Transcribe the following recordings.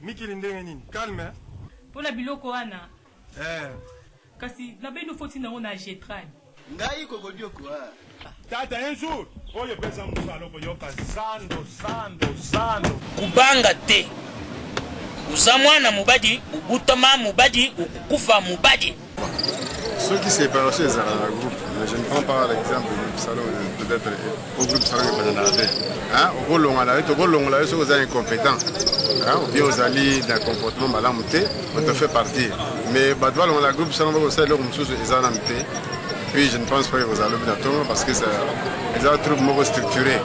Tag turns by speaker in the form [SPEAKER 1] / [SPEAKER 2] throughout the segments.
[SPEAKER 1] Mikili ndenge nini? Calme.
[SPEAKER 2] Pour la biloko wana.
[SPEAKER 3] Kasi na beno foti na ona jetran.
[SPEAKER 4] Ngai kokodio kwa.
[SPEAKER 1] Tata un jour, oyo pesa musalo koyoka sando.
[SPEAKER 5] Kubanga te. Uzamwana mubadi, ubutama mubadi, ukukufa mubadi.
[SPEAKER 6] Ceux qui s'est séparés dans un groupe, je ne prends pas l'exemple du salon, peut-être au groupe salon de Bananade. Au Golon, ceux qui sont incompétents, ou bien aux alliés d'un comportement malamouté, on te fait partir. Mais Badoual, on a le groupe salon, on sait leur chose, ils en ont été. Puis je ne pense pas que vous allez bien tomber parce que ils ont un trouble moins structuré.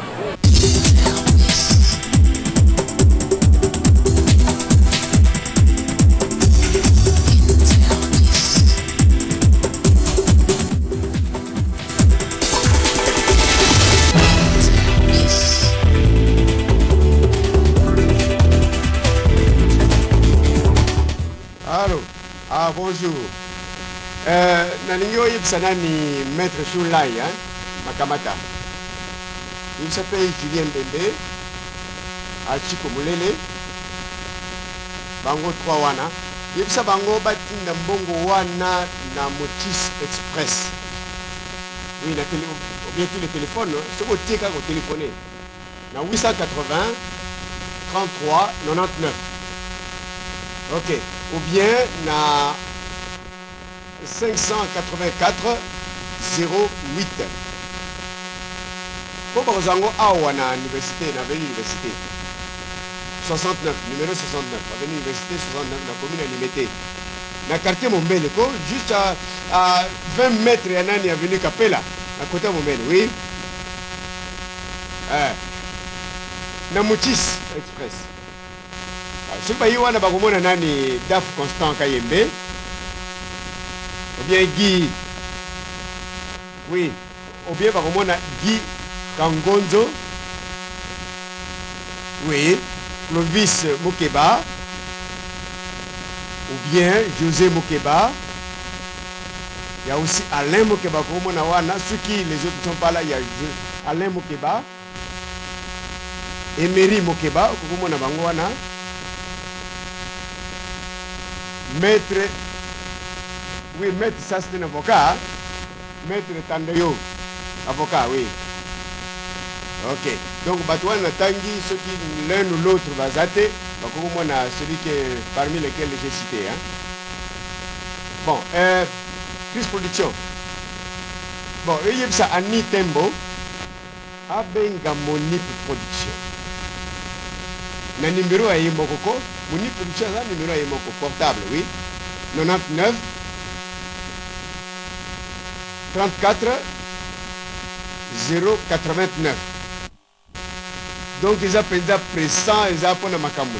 [SPEAKER 7] Allô, bonjour. Nalingo yipsana ni maître Choulai, Makamata. Il s'appelle Julien Bembe, à Chico Moulele, Bango 3 wana. Yipsa Bango batinda mbongo wana na Motis Express. Oui, bien tous les téléphones, c'est au TK au téléphoné. Na 880 33 99. Ok. Ou bien na 584 08. Pour Bozango Awa na université, na avenue université. 69, numéro 69, avenue université 69, na commune Limité. Na quartier Mombele, juste à 20 mètres, il y a une avenue Capella, à côté de Mombele, oui. Na Motis Express. Ce qui est wana bakomona nani Daf Constant Kayembe ou bien Guy, oui, ou bien bakomona Guy Kangonzo, oui, Clovis Mokeba ou bien José Mokeba. Il y a aussi Alain Mokeba bakomona wana. Ceux qui les autres ne sont pas là, il y a Alain Mokeba, Emery Mokeba bakomona bango wana. Maître, oui, maître, ça c'est un avocat. Maître Tandayo, avocat, oui. Ok. Donc, Batouan Tangi, ceux qui l'un ou l'autre va zater, celui parmi lesquels j'ai cité. Bon, Chris Production. Bon, il y a ça, Annie Tembo, Abenga Monip Production. Na numéro à Yemokoko, Monip Production, là, numéro à Yemoko, portable, oui. 99 34 089. Donc, ils appellent ça pressant, ils appellent ça Makamou.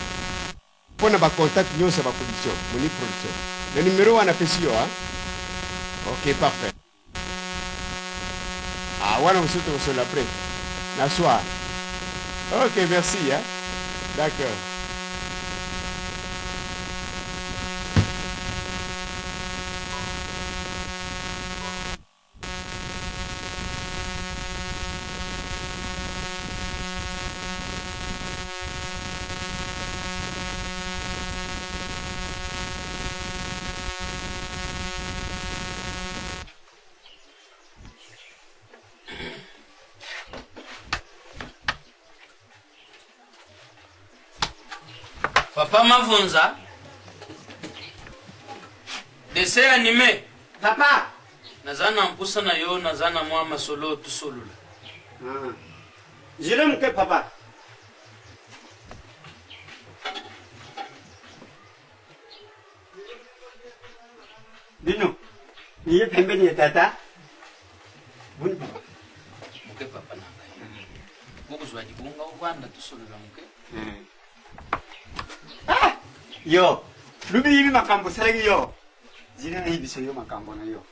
[SPEAKER 7] Pour ne pas contact, nous, c'est ma production, Monip Production. Le numéro, on a fait si, ok, parfait. Ah, voilà, on se retrouve après. La soirée. Ok, merci, hein. D'accord.
[SPEAKER 5] Papa Mavunza. Dessin animé.
[SPEAKER 7] Papa.
[SPEAKER 5] Nazana mpusa na yo, nazana mwa masolo tusolula.
[SPEAKER 7] Je l'aime que papa. Dino. Ni pembe ni tata. Buni papa.
[SPEAKER 5] Muke papa nanga. Bukuzwa jibunga uvanda tusolula muke.
[SPEAKER 7] Yo, lubi hivi makambo salagi yo. Zina na hivi so yo makambo na yo.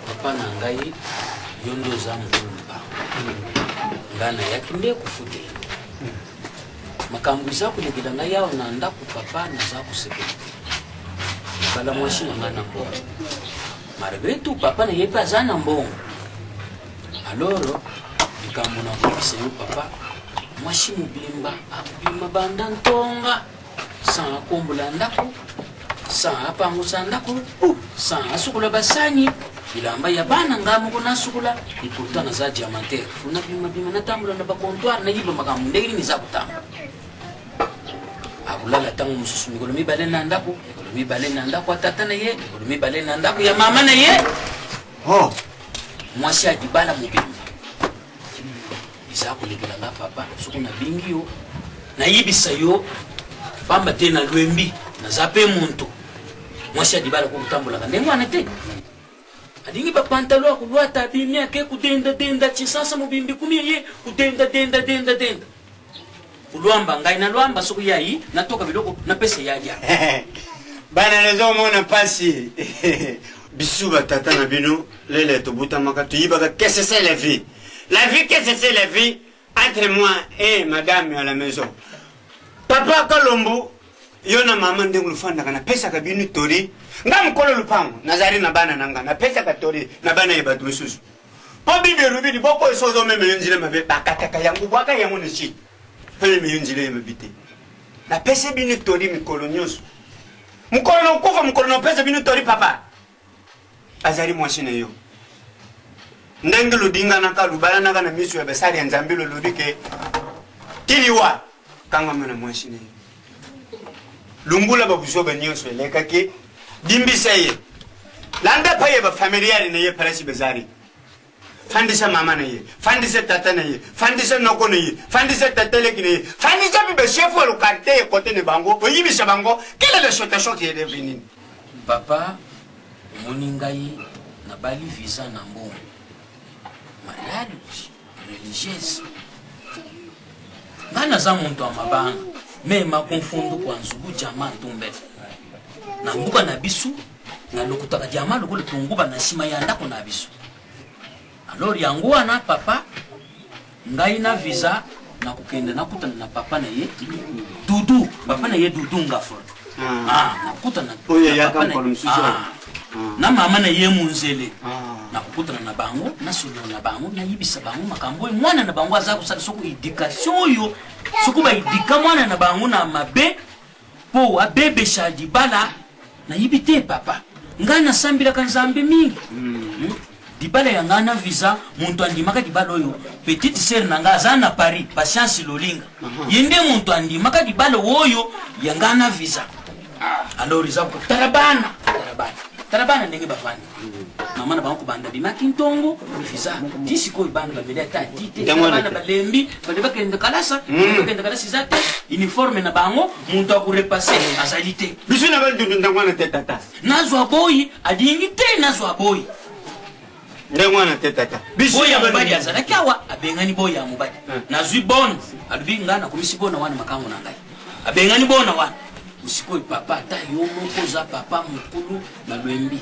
[SPEAKER 5] Papa nangai yondo za mkulumba. Ngana yakinde kufute. Makambo za kulekidanga yao na ndaku papa na za kusekete. kala mwasi nanga na mbongo. Malgré tout papa na yepa zana mbongo. Alors likambo na kobisa yo papa mwasi mobimba abima banda ntonga sans akombola ndako sans apangusa ndako sans asukula basani bilamba ya bana ngamoko nasukula et pourtant naza diamantaire funa bima natambula na bakontware na yiba makambo ndenge ni za kutamba abulala tango mususu mikolo mibale na ndako mikolo mibale na ndako atata na ye mikolo mibale na ndako ya mama na ye
[SPEAKER 7] Oh,
[SPEAKER 5] mwasi adibala mobimba iza kolekela nga papa soki na bingi yo nayibisa yo pamba te na lwembi naza mpe muntu mwasi adibala kokutambolaka ndenge wana te adingi bapantalo akolwata abimi ake kudenda chisasa mobimbi kumi ye kudenda kulwamba ngai nalwamba soki yayi natoka biloko napesa yaja
[SPEAKER 7] bana lezo mona pasi. Bisuba tata na bino lele to butamaka to yibaka qu'est-ce que c'est la vie? La vie, qu'est-ce que c'est la vie entre moi et madame à la maison? Papa Kalombo, yona mama ndengulu fanda kana pesa ka binu tori. Ngam kolo lupango, nazari na bana nanga na pesa ka tori na bana yebatu mususu. Po bibi rubi di boko sozo meme yunjile mabe bakataka yangu baka yangu nishi. Pele me yunjile mabite. Na pesa binu tori mikolo nyoso. Mukolo kufa mukolo no pesa binu tori papa. Azari mwashine yo. Ndenge ludinga naka lubala naka na misu ya besari ya nzambilo ludike kiliwa kanga mwana mwashine yo. Lumbula babusoba nyoswe leka ke dimbisa ye. Landa paye ba familiari na ye parasi bezari. Fandisa mama na ye, fandisa tata na ye, fandisa noko na ye, fandisa tateleki na ye, fandisa bibe chefu lo karte ye kote ne bango, oyibisa bango, quelle est la situation qui est devenue?
[SPEAKER 5] papa moningai na bali visa na mbongo mariage religieuse ngana za muntu wa mabanga mema konfundu kwa nzugu jamaa tumbe na mbuka na bisu na lokutaka jamaa lokole tunguba na sima ya ndako na bisu alors yangu ana papa ngai na visa na kukenda na kutana na papa na ye dudu papa na ye dudu ngafo na kutana
[SPEAKER 7] oye yaka mkono msusu
[SPEAKER 5] na mama na ye munzele na kukutana na bango na solo na bango na yibisa bango makambo mwana na bango aza kusala soko education yo soko ba edika mwana na bango na mabe po abebe shadi bala na yibite papa ngana sambira kanzambe mingi dibala ya ngana visa muntu andimaka dibala oyo petite sœur nanga aza na Paris patience lolinga yende muntu andimaka dibala oyo ya ngana visa alors izako tarabana ndenge bafani mama na bango banda bimaki ntongo visa disiko ibanda babele ata tite bana balembi baleba kende kalasa izate uniforme na bango muntu akurepasser azalite
[SPEAKER 7] bisu na bandu ndangwana teta
[SPEAKER 5] nazwa boyi adingi te nazwa boyi
[SPEAKER 7] ndangwana teta bisu
[SPEAKER 5] boya mubadi azala kyawa abengani boya mubadi nazwi bon alubi ngana komisi bona wana makango nangai abengani bona wana usiko papa ta yo moko za papa mukulu na lwembi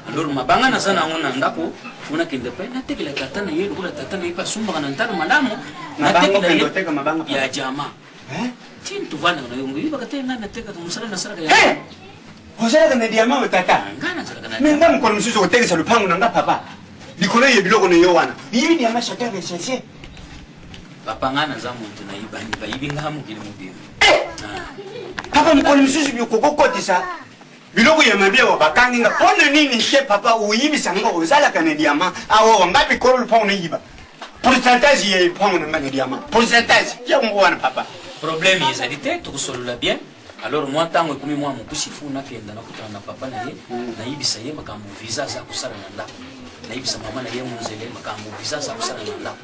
[SPEAKER 5] alors mabanga na sana ngona ndako una kende pe na tekela tata na yelo kula tata na ipa sumba kana ntana malamu na tekela
[SPEAKER 7] mabanga
[SPEAKER 5] ya jamaa tintu vana na yongo iba katenga na teka kumusala na sala ya
[SPEAKER 7] hosala kana diama tata
[SPEAKER 5] ngana sala kana
[SPEAKER 7] minga mkono msusu kutegesa lupango nanga papa likolo ye biloko ne yo wana yibi diama chacun rechercher
[SPEAKER 5] papa ngana za muntu na iba ni ba yibi ngamu kile mubiri
[SPEAKER 7] papa mkono msusu byokokotisa biloko ya mabia wa bakanginga pona nini ke papa uyibisa nga ozala kana diama awo ngapi kolo lupango ne yiba pourcentage ye pango nanga ne diama pourcentage ya ngwana papa
[SPEAKER 5] problème ezalité to kusolola bien alors moi tango ekumi mwa mukusifu na kenda na kutana na papa na ye na yibisa ye makambo visa za kusala na ndako na yibisa mama na ye munzele makambo visa za kusala na ndako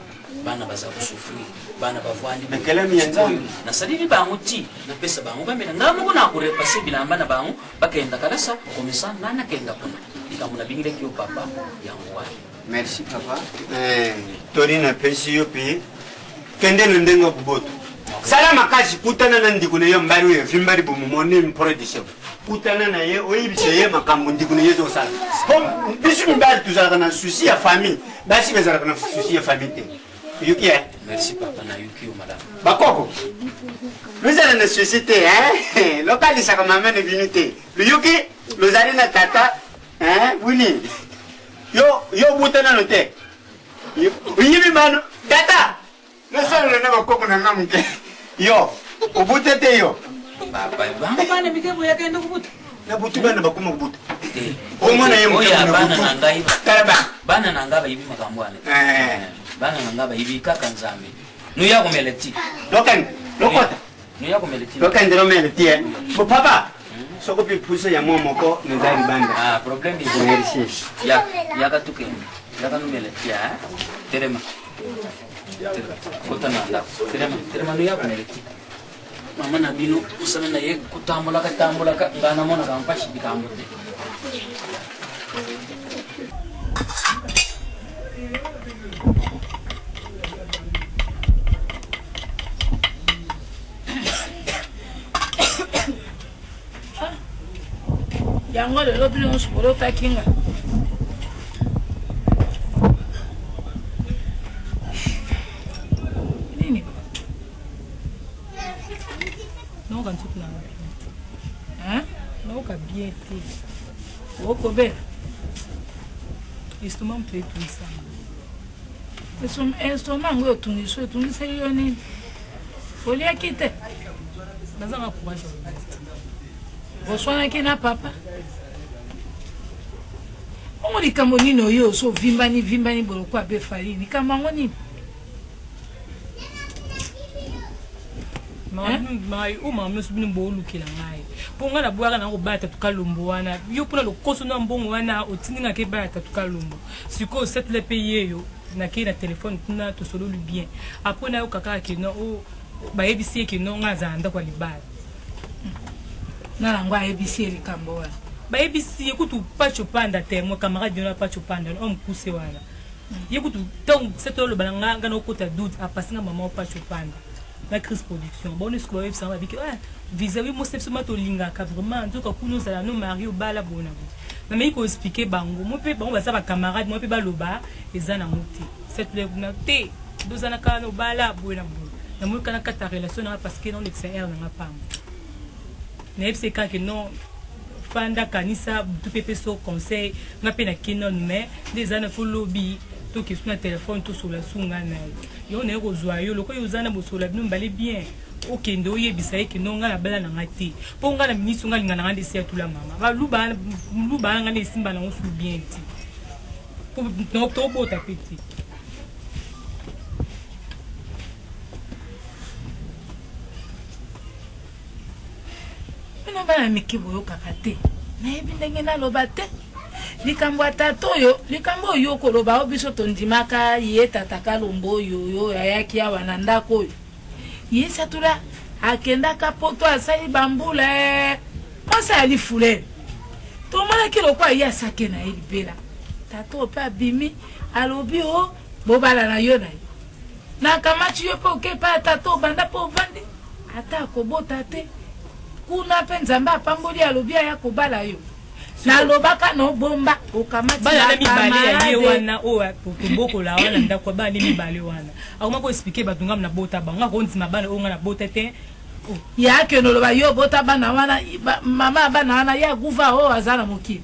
[SPEAKER 5] bana baza kusufuri bana bavwandi
[SPEAKER 7] mekelemi yanza
[SPEAKER 5] na salili bango ti na pesa bango bamena ngamo kuna kurepase bilamba na bango bakenda kalasa komisa nana kenda kuna ikamuna bingile kyo papa yango wa
[SPEAKER 7] merci papa torina pesi yo pe kende ndenga buboto salama kazi kutana na ndikune yo mbari yo fimbari bu mumoni mprodisho kutana na ye oyibise ye makambo ndikune yezo sala bisu mbari tuzala na souci ya famille basi bezala na souci ya famille yuki
[SPEAKER 5] merci papa na yuki o madame
[SPEAKER 7] bakoko nous allons na société hein lokalisa kama mane binute yuki
[SPEAKER 4] lozali na tata hein wini yo buta na note yibi mano tata na sala na bakoko na ngamuke yo ubuta te yo
[SPEAKER 5] Papa, bana bikebo yakenda kubuta.
[SPEAKER 4] Na butu bana bakuma kubuta. Omwana yemu
[SPEAKER 5] bana nangai.
[SPEAKER 4] Karaba.
[SPEAKER 5] Bana nangaba ibi makambwane. Bana nangaba ibi kaka nzambe. Nuya kumeleti.
[SPEAKER 4] Lokan, lokota.
[SPEAKER 5] Nuya kumeleti.
[SPEAKER 4] Lokan ndero meleti eh. Bo papa. Soko pi puso ya momoko nzali banda.
[SPEAKER 5] Ah, problem is
[SPEAKER 4] merci.
[SPEAKER 5] Ya katuke. Ya kanu meleti ah. Terema. Kota nanda. Terema nuya kumeleti. Mama na bino usana na ye kutambula ka ngana mona ka mpashi bikambote.
[SPEAKER 3] Yango lelo bino sukolo takinga. Nini? Non kan tout na. Hein? Non ka bien té. O ko be. Instrument play tout ça. Instrument ngo tungi yo ni. Foli akite. Nazanga courage. Boswana kina papa. Omo likambo nino yo so vimbani boloko abe fali ni kama ngoni. Mai uma msubini mbolu kila ngai. Ponga na bwaka na ngobata tukalumbu wana. Yo puna lokoso na mbongo wana otininga ke bata tukalumbu. Siko setle payer yo na ke na telefone tuna to solo lu bien. Après na yo kaka ke no o ba ABC ke no ngaza anda kwa libala. Na langwa ABC likambo wana. Ba ABC kutu pacho panda temo camarade na pacho panda on pousse wana. Yekutu donc c'est tout le balanga ngana okota doute a passer maman pacho panda. La crise production bon est-ce que vous savez avec vis-à-vis moi c'est to linga ka vraiment donc kuno sala no mari o bala bona na mais ko expliquer bango mo pe bango ba sa ba camarade mo pe ba loba ezana muti cette le na te dozana ka no bala bona na mo kana kata relation na parce que non l'extérieur na pas na fc ka que non fanda kanisa tout pepe so conseil na pe na kinon mais des années pour lobby tout qui sur le téléphone tout sur la sungana yo ne ko zoyo loko yo zana bosola bino mbale bien okende oyebisa ke no ngala bala na ngati po ngala ministre ngali ngana ngande sia tula mama ba luba ngane simba na ngosu bien ti po no to bota petit bino bana mikibo yo kakate na yebi ndenge na lobate likambo atato yo likambo yo koloba obiso tondimaka ye tataka lombo yo ayaki awa na ndako yo ye satula akenda kapoto asali bambula mwasa ali fulele tomona kilo kwa ye asake na elibela tato pe abimi alobi o bobala na yo na kamachi yo po ke pa tato banda po vandi ata kobota te kuna pe nzambe apamboli alobi ya kobala yo na lobaka no bomba okamati
[SPEAKER 2] bana mibale ya ye wana o potoboko la wana ndako bana mibale wana akoma ko expliquer batunga na bota banga ko ntima bana onga na bota te
[SPEAKER 3] ya ke no loba yo bota bana wana mama bana wana ya guva o azana mokili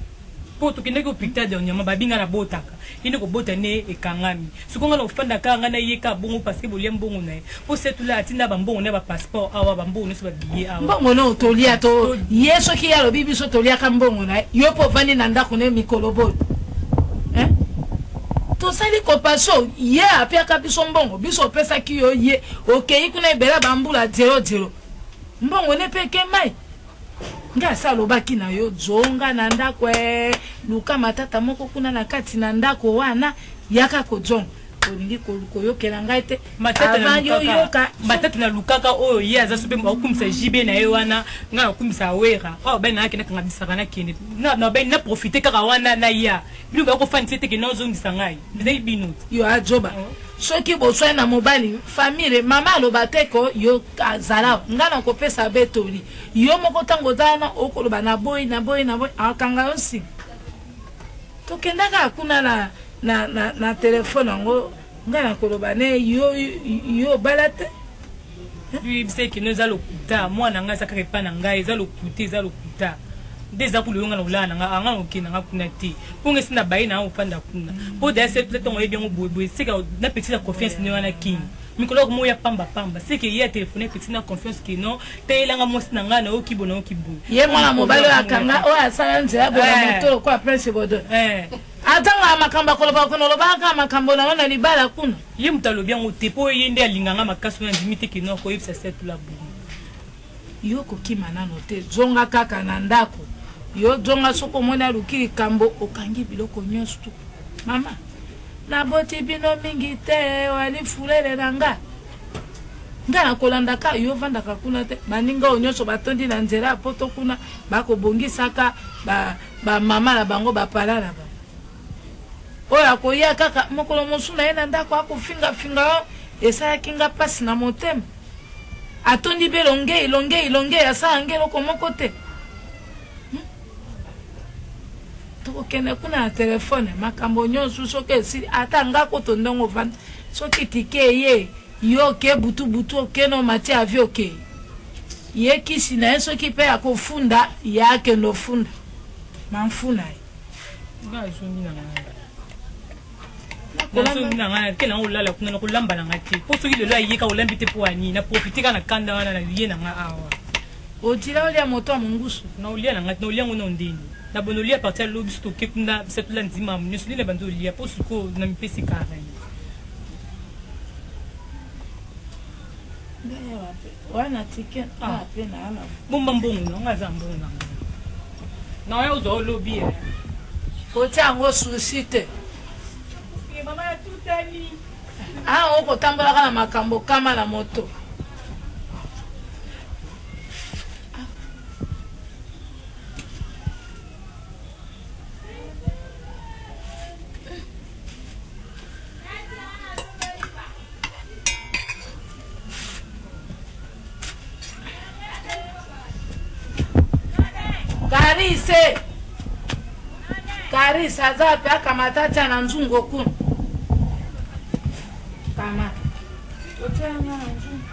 [SPEAKER 2] po to kinde ko picture de nyama babinga na botaka ine ko bota ne ekangami sukonga no fanda ka ngana ye ka bongo parce que bolia mbongo na po setula atina bambongo ne ba passeport awa bambongo ne so ba billet awa
[SPEAKER 3] mbongo no tolia to yeso ki ya lobi biso tolia ka mbongo na yo po vani na ndako ne mikolo bo to sali ko paso ye apia ka biso mbongo biso pesa ki yo ye okay kuna bela bambula 00 mbongo ne peke mai nga salo baki na yo zonga na ndako luka matata moko kuna na kati na ndako wana yaka ko zonga olingi ko yokela ngai te
[SPEAKER 2] matata na lukaka oyo ye aza sobe bakumisa jibe na ye wana nga bakumisa wera o ben na akena kanga bisaka na kene na ben na profiter kaka wana na ya bino ba ko fani tete ke na zongisa ngai bizai bino
[SPEAKER 3] yo ajoba soki boswa na mobali famille mama alobate ko yo azala ngana ko pesa betoli yo moko tango dana okoloba na boy akanga yo si to kendaka kuna na telefone ngo ngana koloba ne yo balate
[SPEAKER 2] lui c'est que nous allons kuta moi na nga saka pa na nga ezalo kuta
[SPEAKER 3] déjà pour le nga ulana nga okina nga kuna ti ponge sina bayi na opanda kuna po de cette le tongo bien boye c'est que na petite confiance ni wana king mikolo ko moya pamba c'est que y a téléphoné petite na confiance que non te langa mosi na nga na okibo na okibo
[SPEAKER 2] ye mwana mobali akanga o asala nzela bona moto ko après seconde atanga makamba koloba kono lobaka makambo na wana libala kuna
[SPEAKER 3] ye mutalo bien otepo yende alinganga makaso na limite que non ko yipsa cette la bu
[SPEAKER 2] yo ko kimana note zonga kaka na ndako yo zonga soko mona lukiri kambo okangi biloko nyonso tu mama na boti bino mingi te wali fulele nanga ngana kolanda ka yo vanda ka kuna te baninga onyoso batondi na nzela poto kuna bako bongisaka ba mama la bango ba palala ba oya ko ya kaka mokolo mosuna ena ndako akofinga finga esa kinga pasi na motema atondi be longe asa ngelo komoko te to kene kuna na telefone makambo nyonso soki esili ata ngako to ndongo vanda soki tike ye yo ke butu okeno mati avio ke ye kisi na ye soki mpe akofunda ye akende ofunda mamfuna ye
[SPEAKER 3] kolanga kela ngolala kuna na kolamba na ngati po soki lelo ayeka olambi te po ani na profiter kana kanda wana na ye na nga awa
[SPEAKER 2] otila olia moto mongusu
[SPEAKER 3] na olia na ngati na olia ngona ndeni na bono lia partir lobi sto ke kuna cette la ndima nyosuli na bando lia po suko na mpesi kare
[SPEAKER 2] wana tike pe na ala
[SPEAKER 3] bomba mbongo na ngaza mbongo na ya uzo lobi
[SPEAKER 2] ota ngo susite
[SPEAKER 3] mama ya tutali
[SPEAKER 2] oko tambola kana makambo kama na moto Karisa zapi akamata tena nzungo kuna kama otena nzungo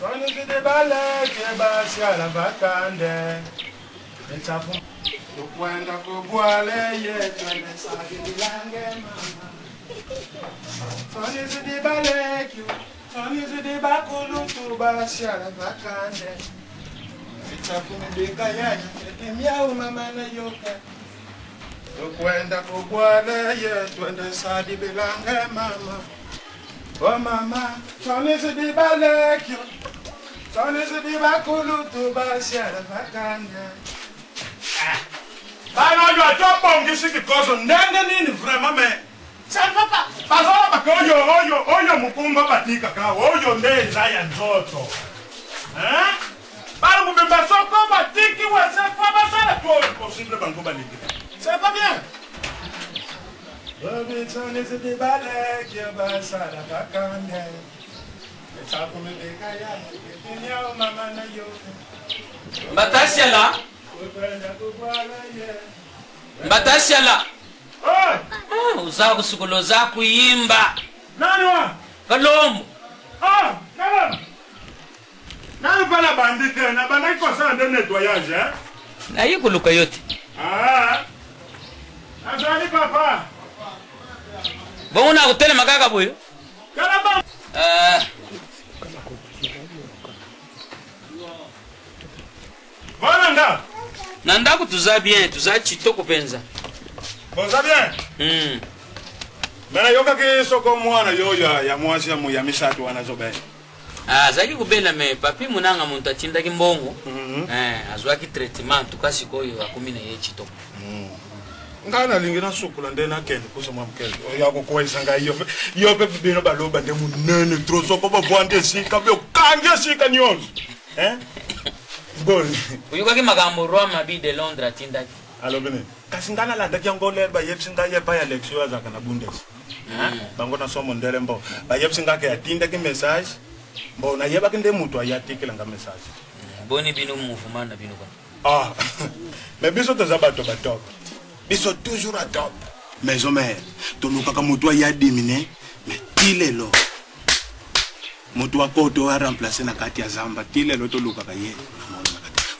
[SPEAKER 1] Tony zidibale kebasi ala vakande Nchafu tukwenda kubwale yetu ende sagilange mama Tony zidibale Tony zidibakulu tubasi ala vakande Nchafu mbika yanya Miau mama na yoke tukwenda kubwale yetu ende sagilange mama Oh mama, Tony zidibale Tony zidibakulu tubasi ala vakande Bana yo topo ngisi kozo ndenge nini vraiment mais ça ne va pas. Bazola bakoyo oyo mukumba batika ka oyo ndeza ya nzoto. Hein? Bana mubemba soko batiki wese fa basala tout possible bango baliki. C'est pas bien. Baby Tony zidibale kia basala bakande. Ça comme des kaya, kinyao mama na yo.
[SPEAKER 5] Mbatasiala. Mbatasiala. Uzao kusukuloza kuimba.
[SPEAKER 1] Nani wa?
[SPEAKER 5] Kalombo.
[SPEAKER 1] Kalombo. Nani pala bandike na bandike kwa sana de nettoyage hein?
[SPEAKER 5] Na yiko luka yote.
[SPEAKER 1] Azali papa.
[SPEAKER 5] Bongo na hoteli makaka boyo.
[SPEAKER 1] Kalombo. Voilà nda.
[SPEAKER 5] Nanda kutuza bien, tuza chitoko penza.
[SPEAKER 1] Boza bien. Mena yoka ke soko mwana yoya ya mwasi ya muyamisatu wanazobe.
[SPEAKER 5] Zaki kubela me papi munanga muntu achinda kimbongo. Azwaki treatment tukasi koyo akumi na ye chitoko.
[SPEAKER 1] Ngana lingina sukula ndena kende kusa mwamkele. Oyako kwesa nga yo pe bino baloba nde munene troso ko bavwande sika byo kange sika nyonzo. Bon.
[SPEAKER 5] Uyuka ki magambo Roma bi de Londres atinda.
[SPEAKER 1] Alo bene. Kasi ngana landa kyangole ba yepsinga yepa ya lecture za kana bundes. Bango na somo ndele mbo. Ba yepsinga ke atinda ki message. Mbo na yeba kinde mutu ayatikela nga message.
[SPEAKER 5] Boni bino muvumana bino kwa.
[SPEAKER 1] Mais biso toza bato ba top. Biso toujours à top. Mais homère, toluka ka mutu ya dimine. Mais tilelo mutu wa koto wa remplacer na kati ya zamba tilelo to luka ka ye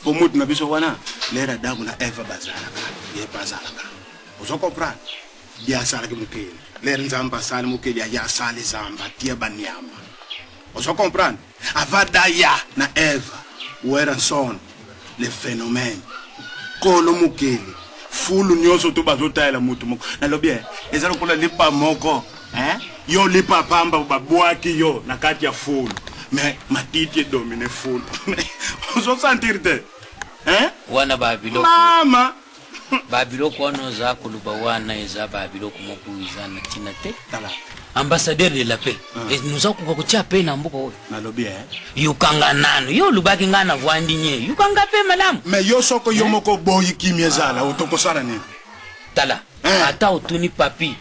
[SPEAKER 1] po mutu na biso wana lera damu na Eva bazala ka ye bazala ka ozo comprendre dia sala ke mukele lera nzamba sala mukele ya sala zamba tia banyama ozo comprendre avada ya na Eva wera son le phénomène kolo mukele fulu nyoso to bazotayela mutu moko na lobie ezalo kola lipa moko yo lipa pamba babwaki yo na kati ya fulu mais matiti domine fulu ozo sentirte
[SPEAKER 5] wana babilo
[SPEAKER 1] mama
[SPEAKER 5] babilo kono za kuluba wana eza babilo kumokuiza na tinate
[SPEAKER 1] tala
[SPEAKER 5] ambassadeur de la paix et nous avons kucha paix na mbuko
[SPEAKER 1] na lobie
[SPEAKER 5] yukanga nano yo lubaki ngana vwandi nye yukanga pe malamu
[SPEAKER 1] mais yo soko yo moko boyi kimyezala utokosala nini
[SPEAKER 5] tala ata utuni papi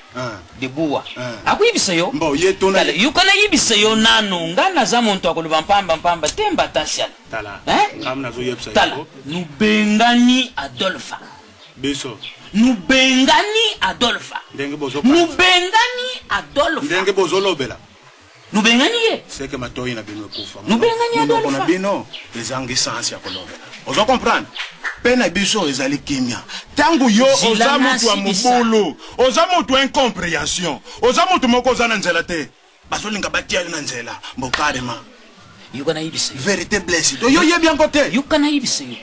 [SPEAKER 5] de buwa akuyibisa yo
[SPEAKER 1] mbo yetona
[SPEAKER 5] yukana yibisa yo nano ngana za muntu akuluba mpamba temba tashala
[SPEAKER 1] tala kamna zo yebisa
[SPEAKER 5] tala nubengani Adolpha
[SPEAKER 1] biso
[SPEAKER 5] nubengani Adolpha
[SPEAKER 1] ndenge bozo
[SPEAKER 5] nubengani Adolpha
[SPEAKER 1] ndenge bozo lobela
[SPEAKER 5] nubengani ye
[SPEAKER 1] seke matoyi na bino kufa
[SPEAKER 5] nubengani Adolpha
[SPEAKER 1] na bino ezangi sense ya kolobela ozo comprendre pena biso ezali kimia tangu yo oza mutu wa mubulu oza mutu wa incompréhension oza mutu moko oza na nzela te bazolinga batia yo na nzela mbokarema
[SPEAKER 5] yukana yibisa
[SPEAKER 1] vérité blessed yo yebi yango te
[SPEAKER 5] yukana yibisa yo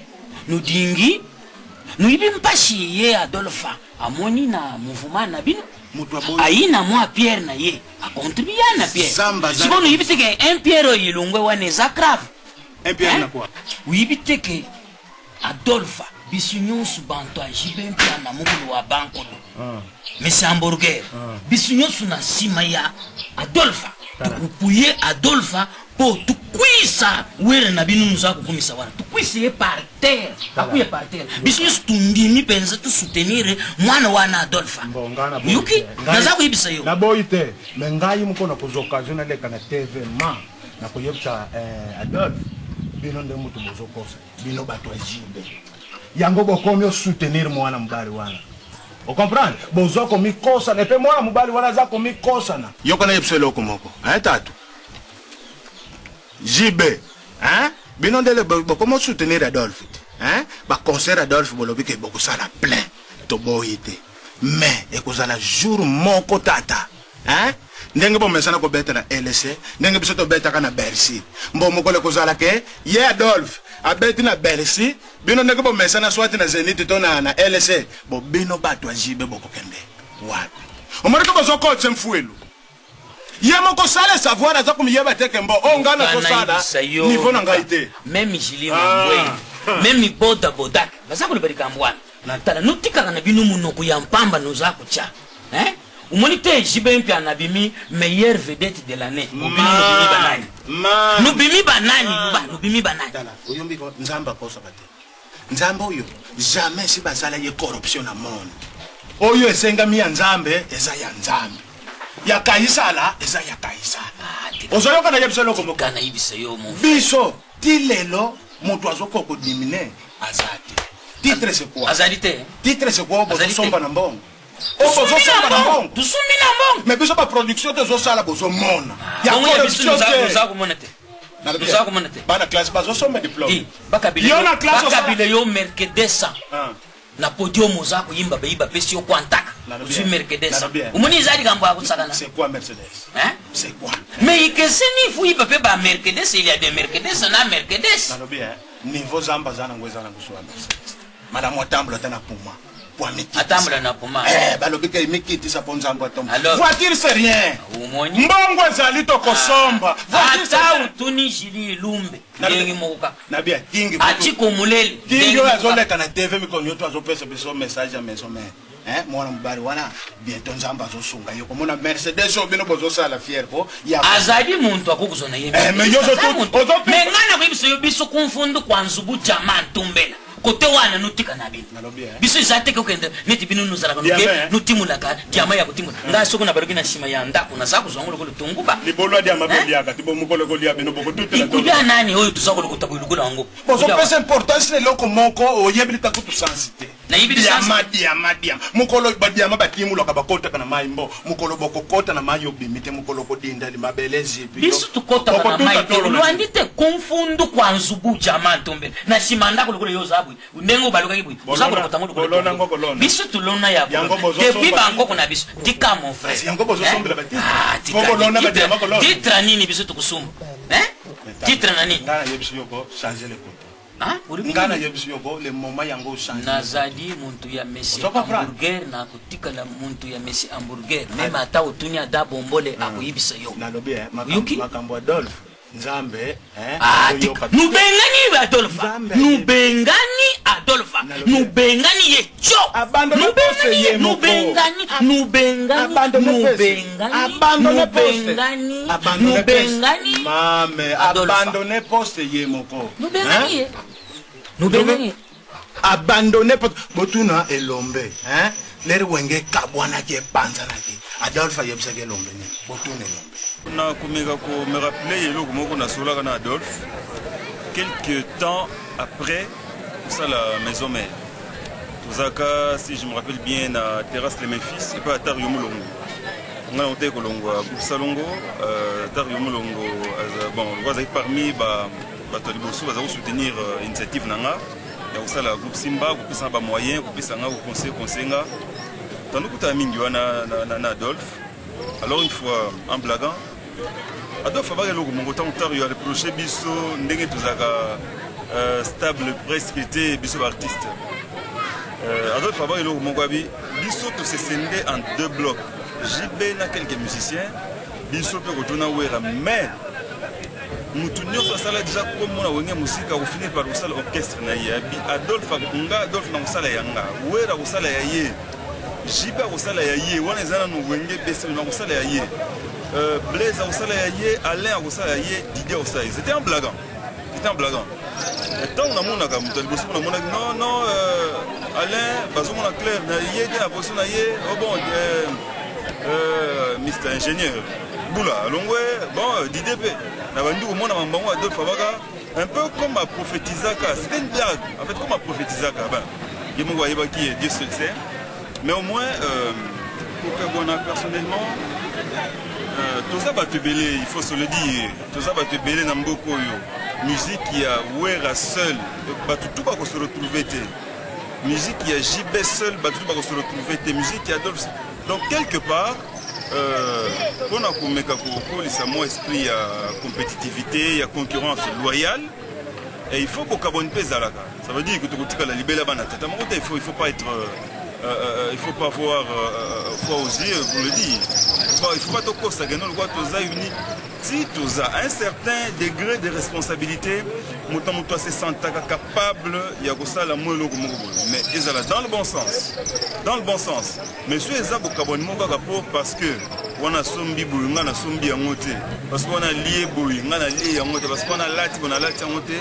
[SPEAKER 5] nudingi nuibi mpashi ye Adolpha amoni na mouvement na bino aina mwa Pierre na ye a contribuer na Pierre siko nuibi teke un Pierre yilungwe wane za grave
[SPEAKER 1] un Pierre na quoi
[SPEAKER 5] uibi teke Adolpha bisu nyonso bantu ajibe mpia na mukulu wa bankolo Monsieur Hamburger bisu nyonso na sima ya Adolpha tukupuye Adolpha po tukwisa were na binu nuza kukumisa wana tukwisa ye par terre akuye par terre bisu nyonso tundimi penza tu soutenir mwana wana Adolpha yuki naza kuyibisa yo
[SPEAKER 1] na boyite mengai muko na kuzo occasion leka na TV ma na kuyebisa Adolphe bino nde mutu bozokosa bino bato ajibe yango bokomi soutenir mwana mbali wana o comprendre bozoko mikosa ne pe mwana mbali wana zako mikosa na yoko na yebselo komoko tatu jibe bino nde bokomo soutenir Adolphe ba concert Adolphe bolobi ke bokosala plein to boyite mais ekozala jour moko tata ndenge bo mesana ko beta na LC ndenge biso to beta kana Bercy mbo mokole kozala ke ye Adolphe abeti na Bercy bino ndenge bo mesana swati na Zenith to na LC bo bino bato ajibe boko kende wapi omoriko bozo ko tsemfuelu ye moko sala savoir aza kumiyeba teke mbo ngana ko sala niveau na ngaite
[SPEAKER 5] même jilima mbwe même boda bodak baza kulibarika mbwana tala nutika kana bino munoko ya mpamba noza kucha umonite jibe mpia na bimi meilleure vedette de l'année nubimi banani
[SPEAKER 1] tala uyombi ko nzamba kosa bate nzamba uyo jamais si basala ye corruption na monde oyo esenga mi ya nzambe eza ya nzambe ya kaisala eza ya kaisala ozoyo kana yebiselo ko
[SPEAKER 5] mokana yibisa yo mon
[SPEAKER 1] biso tilelo mutu azoko ko dimine azati titre c'est quoi
[SPEAKER 5] azalite
[SPEAKER 1] titre c'est quoi bozo somba na mbongo
[SPEAKER 5] tusumina mbongo
[SPEAKER 1] mais biso ba production de zo sala bozo mona
[SPEAKER 5] ya corruption za kumonete za kumonete
[SPEAKER 1] bana classe bazo somba diplôme
[SPEAKER 5] bakabile yo merkedesa na podium za kuyimba beiba pesi yo kwantaka usi merkedesa umoni zali gambo akusakana
[SPEAKER 1] c'est quoi Mercedes c'est quoi
[SPEAKER 5] mais ikeseni fu iba pe ba Mercedes il y a des Mercedes na Mercedes
[SPEAKER 1] niveau zamba zana ngweza na kuswa Mercedes madame Watambla tana puma
[SPEAKER 5] atambla na puma
[SPEAKER 1] balobi ke mikiti sa ponza ngwatomba voiture c'est rien mbongo ezali to kosomba
[SPEAKER 5] ata utuni jili lumbe ndengi moka
[SPEAKER 1] na bien kingi
[SPEAKER 5] achiko mulele
[SPEAKER 1] kingi azoleka na TV mikonyo to azopesa biso message ya maison mais mwana mbari wana bientôt nzamba azosunga yo komona Mercedes obino bozo sala fier po ya
[SPEAKER 5] azali muntu akukuzona yemi
[SPEAKER 1] mais yo zo
[SPEAKER 5] mengana kwibiso yo biso kumfundu kwa nzubu jaman tumbela kote wana nutika na bino biso izateke ukende neti bino nuzala konoke nutimulaka diama ya kutimula ngaso kuna baroki na shima ya ndako na zako zongulo kolo tunguba
[SPEAKER 1] libolo dia mabeli yaka tibo mukolo kolia bino boko tutela
[SPEAKER 5] to ya nani oyo tuzakolo kutabulu kula ngo
[SPEAKER 1] bozo pesa importance le loko moko oyebili takutu sensité
[SPEAKER 5] na yibi lisansi
[SPEAKER 1] diama mukolo badiama batimu loka bakota kana maimbo mukolo bokokota na mayo bimite mukolo kodinda limabelezi
[SPEAKER 5] biso tukota kana maite luandite konfundu kwa nzubu jama tombe na simanda kulukule yozabu ndengo baluka kibu uzabu kotango kulukule biso tulona ya depuis bango kuna biso tika mon frère
[SPEAKER 1] yango bozo sombela bati
[SPEAKER 5] kolona badiama kolona titre nini biso tukusuma titre nani
[SPEAKER 1] ngana yebiso yoko changer le compte ngana yebiso yoko le moment yango changer
[SPEAKER 5] nazali muntu ya Messi hamburger na kutika la muntu ya Messi hamburger même ata otunya da bombole akuyibisa yo
[SPEAKER 1] nalobi makambo Adolphe Nzambe
[SPEAKER 5] nubengani Adolphe nubengani yecho nubengani
[SPEAKER 1] mame abandonner poste ye moko
[SPEAKER 5] nubengani
[SPEAKER 1] abandonner poste botuna elombe leri wenge kabwana ke panza naki Adolphe yebisa ke elombe ni botuna elombe
[SPEAKER 8] na komeka ko me rappeler eloko moko na solaka na Adolphe quelques temps après ça la maison mère tozaka si je me rappelle bien na terrasse de Memphis et pas Tario Mulongo on a noté kolongo groupe Salongo Tario Mulongo bon voisin parmi ba toliboso baza soutenir initiative nanga ya usala groupe Simba groupe Samba moyen groupe Sanga au conseil nga tandis que mingi wana na Adolphe. Alors une fois en blaguant Adolphe Abare logo mon temps Tario a reproché biso ndenge tozaka stable presque était biso artiste Adolphe Abare logo mon gabi biso to se scindé en deux blocs JB na quelques musiciens biso pe kotuna wera mais mutunyo sala déjà comme mona wenge musique au finir par usala orchestre na yabi Adolphe na usala yanga wera usala ya ye JB usala ya ye wana ezana no wenge bese na usala ya ye Blaise usala ya ye Alain usala ya ye Didier usala c'était un blaguant et tant on a mon aka mutal bosso na mona non Alain bazo mona clair na ye de la bosso na ye bon Mr ingénieur Boula longwe bon Didier pe na bandu mona mambango Adolphe Abaka un peu comme à prophétisaka c'était une blague en fait comme à prophétisaka ben il me voyait pas qui Dieu seul sait mais au moins pour que bon personnellement toza bato belé il faut se le dire toza bato belé na mboko yo musique ya wera seul bato tout ba ko se retrouver té musique ya JB seul bato tout ba ko se retrouver té musique ya Adolphe donc quelque part on a komeka ko lisa mo esprit ya compétitivité ya concurrence loyale et il faut ko kabone pezalaka ça veut dire que to kotika la libela bana tata mo il faut pas être il faut pas avoir foi aux yeux pour le dire. Il faut pas te costa que nous le uni. Si tu as un certain degré de responsabilité, tu se sens capable il y a la mais ils ont dans le bon sens. Dans le bon sens. Mais si ils ont parce que on a sombi boui, on a sombi en moté, parce qu'on a lié boui, on a lié en moté, parce qu'on a lati en moté,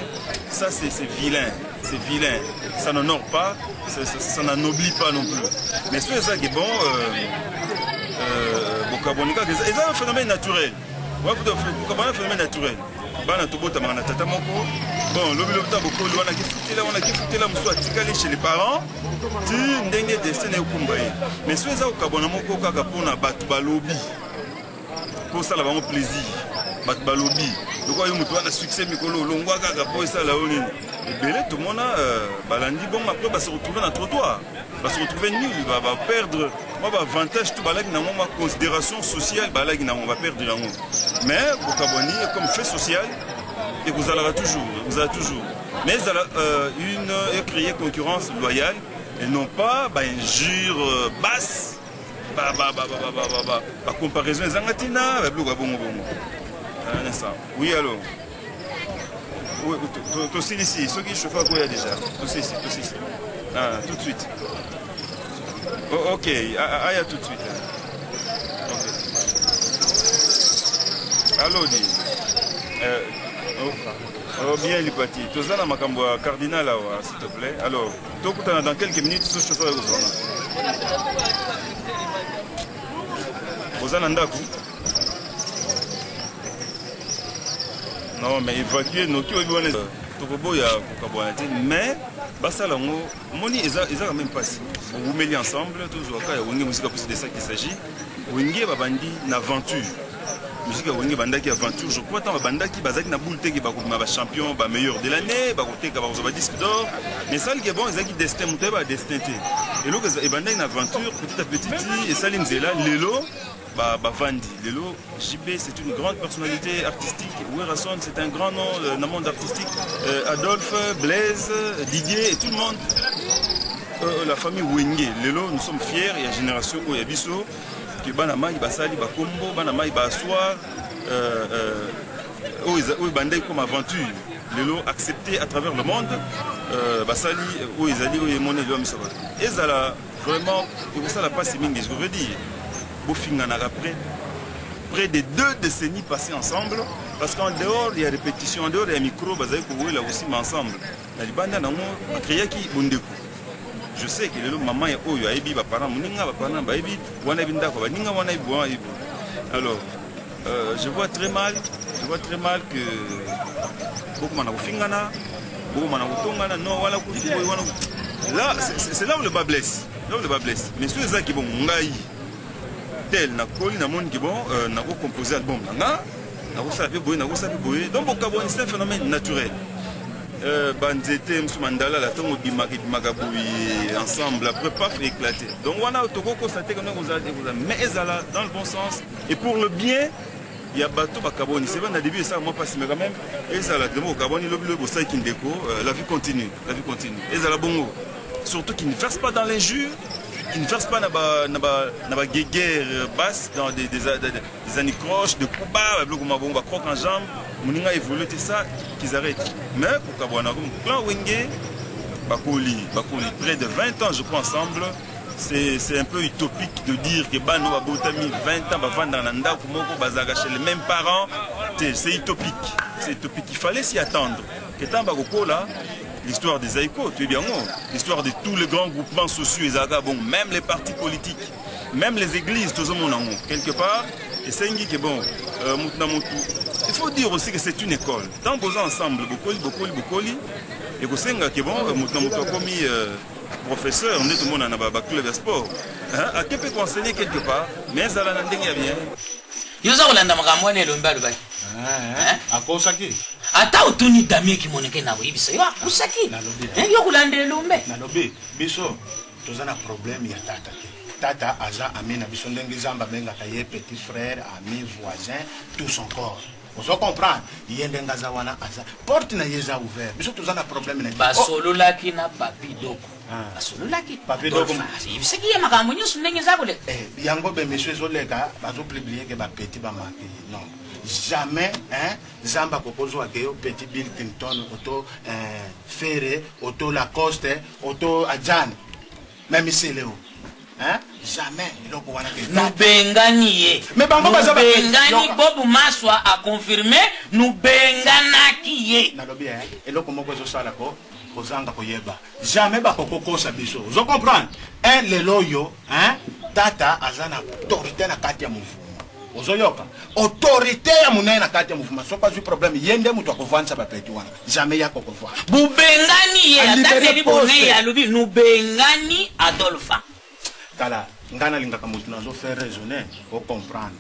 [SPEAKER 8] ça c'est vilain. C'est vilain, ça n'honore pas, ça n'anoblit pas non plus. Mais ce qui est bon, c'est un phénomène naturel. C'est un phénomène naturel. Bon, on a quitté la mousse chez les parents, mais ce pour ça, on a plaisir. Balobi, le quoi il succès mikolo longwa kaka po ça la onine et belé tout le monde balandi bon après va se retrouver dans le trottoir va se retrouver nul va perdre moi avantage tout balag na moi considération sociale balag na on va perdre la monde mais pour Kaboni comme fait social et vous allez toujours mais une créer concurrence loyale et non pas injure basse comparaison zangatina un instant. Oui, alors. Tu es ici. Ce qui chauffe à déjà. Tu es ici. Ah, tout de suite. Oh, ok. Ah, tout de suite. Ok. Allô, dis. Oh, bien, Lipati. Tu es là, Makambo, cardinal, s'il te plaît. Alors, tu es dans quelques minutes, ce chauffeur est au Zanandaku. Non, mais évacuer nos mais basalango moni eza quand même passé vous mêlez ensemble tous waka wenge musique plus de ça qu'il s'agit wenge babandi na aventure musique wenge bandaki aventure je crois tant bandaki bazaki na boule teke ba champion ba meilleur de l'année ba côté ka ba disque d'or mais ça qui est bon ezaki destin muté ba destin et loko e bandaki na aventure petit à petit et salim zela lelo Vandi. Lelo, JB, c'est une grande personnalité artistique. Werrason, c'est un grand nom dans le monde artistique. Adolphe, Blaise, Didier et tout le monde. La famille Wenge. Lelo, nous sommes fiers. Il y a une génération où il y a Bisso, qui Banama, il Basali, Bakombo, Banama, il Bassoir, où il bandait comme aventure. Lelo, accepté à travers le monde. Basali, où ils allaient, où ils monnaient l'homme, ça va. Et ça, vraiment, pour ça, la passe, c'est mingi, je veux dire. Après près de 2 décennies passées ensemble, parce qu'en dehors il y a répétition, en dehors il y a micro, là aussi mais ensemble. Je sais que le maman est où il y a des parents, alors je vois très mal que là c'est là où le bas blesse, mais ceux qui vont tel na koli na monde qui bon na ko composer album na ko saper boy donc c'est un phénomène naturel banzete msu mandala la tongo bimaki magaboui ensemble après paf éclaté donc on a toko constaté que nous mais ezala dans le bon sens et pour le bien il y a bateau bakaboni c'est bon au début ça moi pas mais quand même ezala de mo kaboni le bossa qui ndeko la vie continue ezala bongo surtout qu'il ne verse pas dans l'injure, qui ne verse pas dans la guerre basse, dans des anicroches, des coups bas, on va croquer en jambe, on a évolué ça, qu'ils arrêtent. Mais pour Kabouana, plan Wenge, près de 20 ans je crois ensemble, c'est un peu utopique de dire que Bano a 20 ans, dans l'anda, chez les mêmes parents, c'est utopique. Il fallait s'y attendre. L'histoire des Aïko, tu es bien bon. L'histoire de tous les grands groupements sociaux, bon, même les partis politiques, même les églises, tout le monde en haut. Quelque part, et c'est une qui est bon. Il faut dire aussi que c'est une école. Tant qu'on ensemble, Bokoli, et que c'est un qui est bon, comme professeur, on est tout le monde en a club de sport. À qui peut enseigner quelque part, mais ça l'a bien.
[SPEAKER 5] Yoza Olanda Magamwane Lomba Dubai.
[SPEAKER 1] Akosaki.
[SPEAKER 5] Ata utuni damie ki moneke na wibi sa yo usaki. Yo kulande Lombe.
[SPEAKER 1] Na lobi biso tozana problème ya tata. Tata aza amina biso ndenge zamba benga kaye petit frère, ami, voisin, tout son corps. Vous comprenez? Yende ngaza wana aza porte na yeza ouvert. Biso tozana problème na.
[SPEAKER 5] Ba solo laki na papi doko. Solo laki
[SPEAKER 1] papi doko.
[SPEAKER 5] C'est qui ma kamonyo ndenge zabole.
[SPEAKER 1] Yango be monsieur Zoleka bazo publier que ba petit ba marqué. Non. Jamais zamba kokozo akeyo petit Bill Clinton auto Ferré auto Lacoste auto Adjan même ici Léo jamais iloko wana ke
[SPEAKER 5] nous bengani
[SPEAKER 1] mais bango bazaba
[SPEAKER 5] bengani Bob Maswa a confirmé nous benganaki ye
[SPEAKER 1] na lobi eloko moko zo sala ko kozanga koyeba jamais ba kokokosa biso vous comprenez le loyo tata azana autorité na kati ya mvumo ozoyoka autorité ya munene na kati ya mouvement soka zu problème yende mutu akovanza bapeti wana jamais yako kovana
[SPEAKER 5] bubengani ye atateli bone ya lobi nous bengani Adolphe
[SPEAKER 1] kala ngana lingaka mutu nazo faire raisonner pour comprendre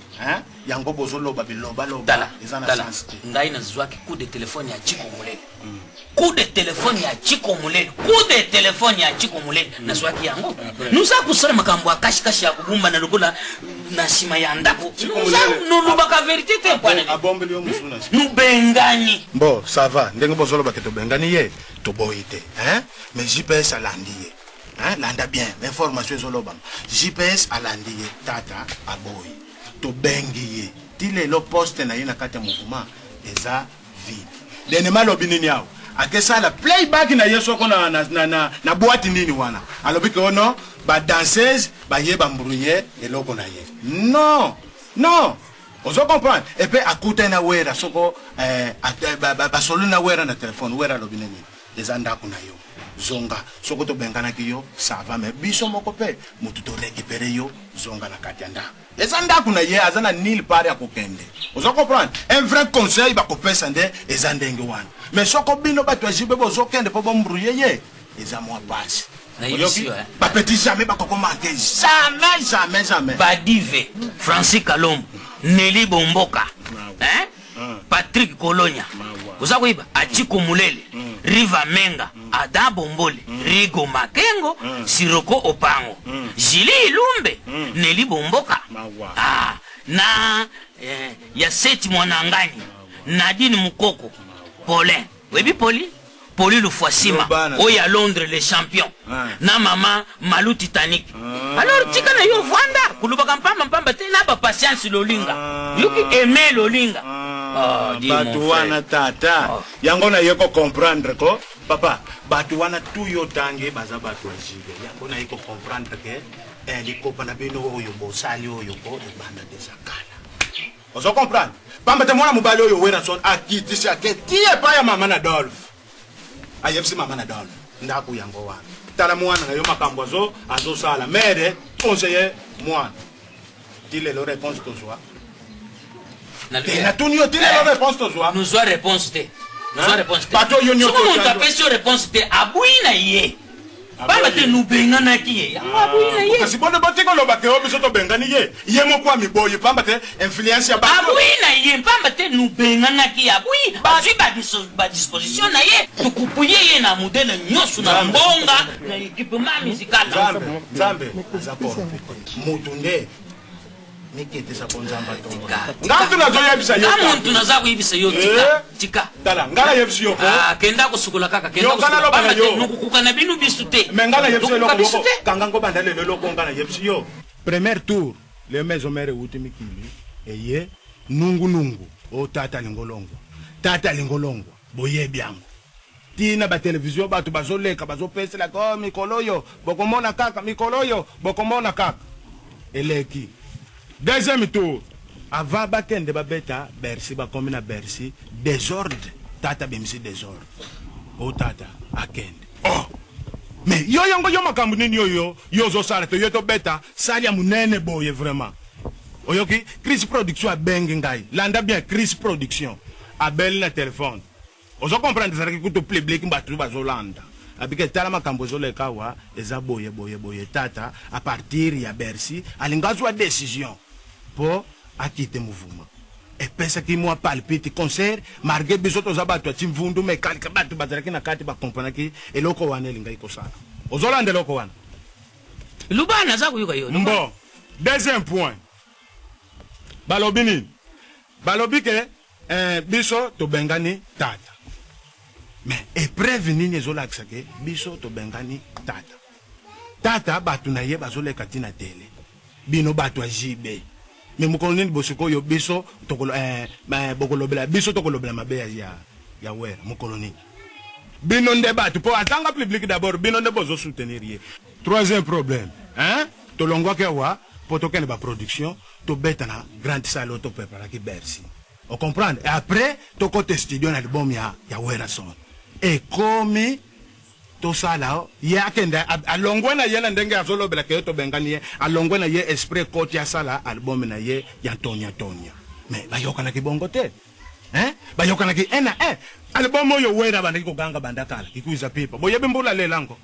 [SPEAKER 1] yango bozoloba biloba loba ezana sens
[SPEAKER 5] ngai na zwaki coup de téléphone ya Chiko Mulele coup de téléphone ya Chiko Mulele coup de téléphone ya Chiko Mulele na zwaki yango nous a kusala makambo akashi ya kubumba na lokola na sima ya ndako nous lubaka vérité te bwana
[SPEAKER 1] abombe lyo musuna
[SPEAKER 5] nous bengani
[SPEAKER 1] bon ça va ndenge bozoloba ke to bengani ye to boyite mais JPS alandiye landa bien information zoloba JPS alandiye tata aboy to bengiye tile lo poste na yena kati ya mouvement eza vide dene malobi nini yao akesa la playback na yeso ko na boîte nini wana alobi ko no ba danseuse ba yeba mbrouiller eloko na ye non ozo comprendre et puis akuta na wera soko ba solo na wera na téléphone wera lobi nini eza ndako na yo zonga soko to bengana ki yo ça va mais biso moko pe mutu to récupérer yo zonga na katianda eza ndako na ye azana nil pare akokende ozo comprendre un vrai conseil ba kopesa nde eza ndenge wana mais soko bino bato ajibe bozo kende po bombrouiller ye eza mwa pasi
[SPEAKER 5] Naïbisi,
[SPEAKER 1] bapeti jamais bakokomante jamais
[SPEAKER 5] Badive, Francis Kalombo, Nelly Bomboka, Patrick Kolonya, Uzawiba, Achiko Mulele, Riva Menga, Ada Bombole, Rigo Makengo, Siroko Opango, Jili Ilumbe, Nelly Bomboka, na Yaseti Mwanangani, Nadine Mukoko, Paulin, Webi Poli Lufuasima, Oya Londres les champions, na mama Malou Titanic. Alors tika na yo vanda kulubaka mpamba te na ba patience lolinga. Yuki aimer lolinga.
[SPEAKER 1] Batu wana tata yango na yeko comprendre ko papa batu wana tu yo tange baza batu ajibe yango na yeko comprendre ke likopa na bino oyo bosali oyo ko banda desakana. Ozo comprendre? Pamba te mwana mobali oyo wera son akitisi aketie pa ya mama na Dolph. Ayebisi mama na Dolph ndaku yango wana. Tala mwana na yo makambo azo sala mere conseiller mwana. Dile lo réponse to soi. Na tuni yo dile lo réponse to soi.
[SPEAKER 5] Nous soit réponse te. Nous soit réponse te.
[SPEAKER 1] Pato yo nyo.
[SPEAKER 5] Somo tape sur réponse te abuina ye. Baba te nous bengana ki abuina ye.
[SPEAKER 1] Kasi bonne bote ko lo ba ke o biso to bengani ye. Ye mo kwa mi boy pamba te influence ya ba.
[SPEAKER 5] Abuina ye pamba te nous bengana ki abui. Ba disposition na ye. Tukupuye ye na modèle nyosu na mbonga na équipement musical.
[SPEAKER 1] Zambe zaporo. Mutunde Nikete sa ponzamba tonga. Ngantu na zoya bisa yo.
[SPEAKER 5] Ngantu na zaku ibisa yo tika.
[SPEAKER 1] Dala ngala yebisi yo ko.
[SPEAKER 5] Kenda ko sukula kaka kenda ko sukula. Nukukukana binu bisute.
[SPEAKER 1] Mengala yebisi yo ko. Kanga ko bandale lelo ko ngala yebisi yo. Premier tour le maison mère uti mikili eye nungu o tata lingolongo. Tata lingolongo boye byango. Tina ba television batu bazoleka bazopesela ko mikoloyo bokomona kaka mikoloyo bokomona kaka. Eleki deuxième tour avant bakende babeta Bercy bakomina Bercy désordre tata bimisi désordre o tata akende mais yo yango yo makambu nini yo zo sala to yo to beta sali ya munene boye vraiment oyoki Chris Production a bengi ngai landa bien Chris Production a bel na téléphone ozo comprendre ça que to play black mbatu bazolanda abike tala makambo zo leka wa eza boye tata à partir ya Bercy alingazwa décision pour quitter mouvement et pensa ki moi palpite concert marge bisoto za batu atimvundu mekalika batu bazalaki na kati ba comprendre ki eloko wana elinga iko sana ozolanda eloko wana
[SPEAKER 5] lubana za kuyuka yo
[SPEAKER 1] bon deuxième point balobi ke biso to bengani tata mais épreuve nini ezolakisa ke biso to bengani tata batu na ye bazoleka tina tele bino batu ajibe mais mukolo nini bosiko yo biso tokolo bokolobela biso tokolobela mabe ya wera mukolo nini bino nde batu po atanga public d'abord bino nde bozo soutenir ye. Troisième problème to longwa ke wa po to kene ba production to beta na grande salle to prépare ki Bercy on comprendre et après to côté studio na album ya wera son et comme to sala ya kenda alongwe na ye na ndenge azolobela ke to bengani ye alongwe na ye esprit côté ya sala album na ye ya Tonya mais bayoka na kibongo te bayoka na ki album yo wera banda ko ganga banda kala kikuiza pipa boye bimbula lelango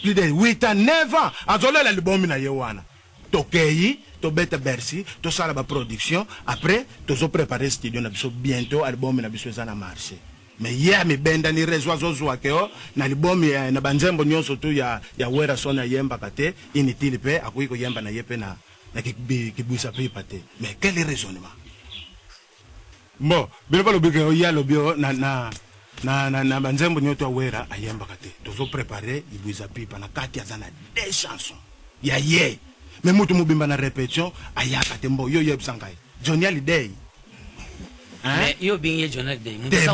[SPEAKER 1] plus de 8 ans 9 ans azolela album na ye wana tokei to beta Bercy to sala ba production après to zo préparer studio na biso bientôt album na biso za na marché mais hier mi benda ni rezwa zozwa keo na album ya na banzembo nyonso tu ya wera sona yemba kate inutile pe akuiko yemba na yepe na kibuisa pe pate mais quel raisonnement bon bilo balo bige ya lobio na banzembo nyoto wera ayemba kate to zo préparer ibuisa pipa na kati azana des chansons ya ye mais mutu mubimba na répétition ayaka tembo yo yebsangai Johnny Hallyday
[SPEAKER 5] mais yo binye Johnny Hallyday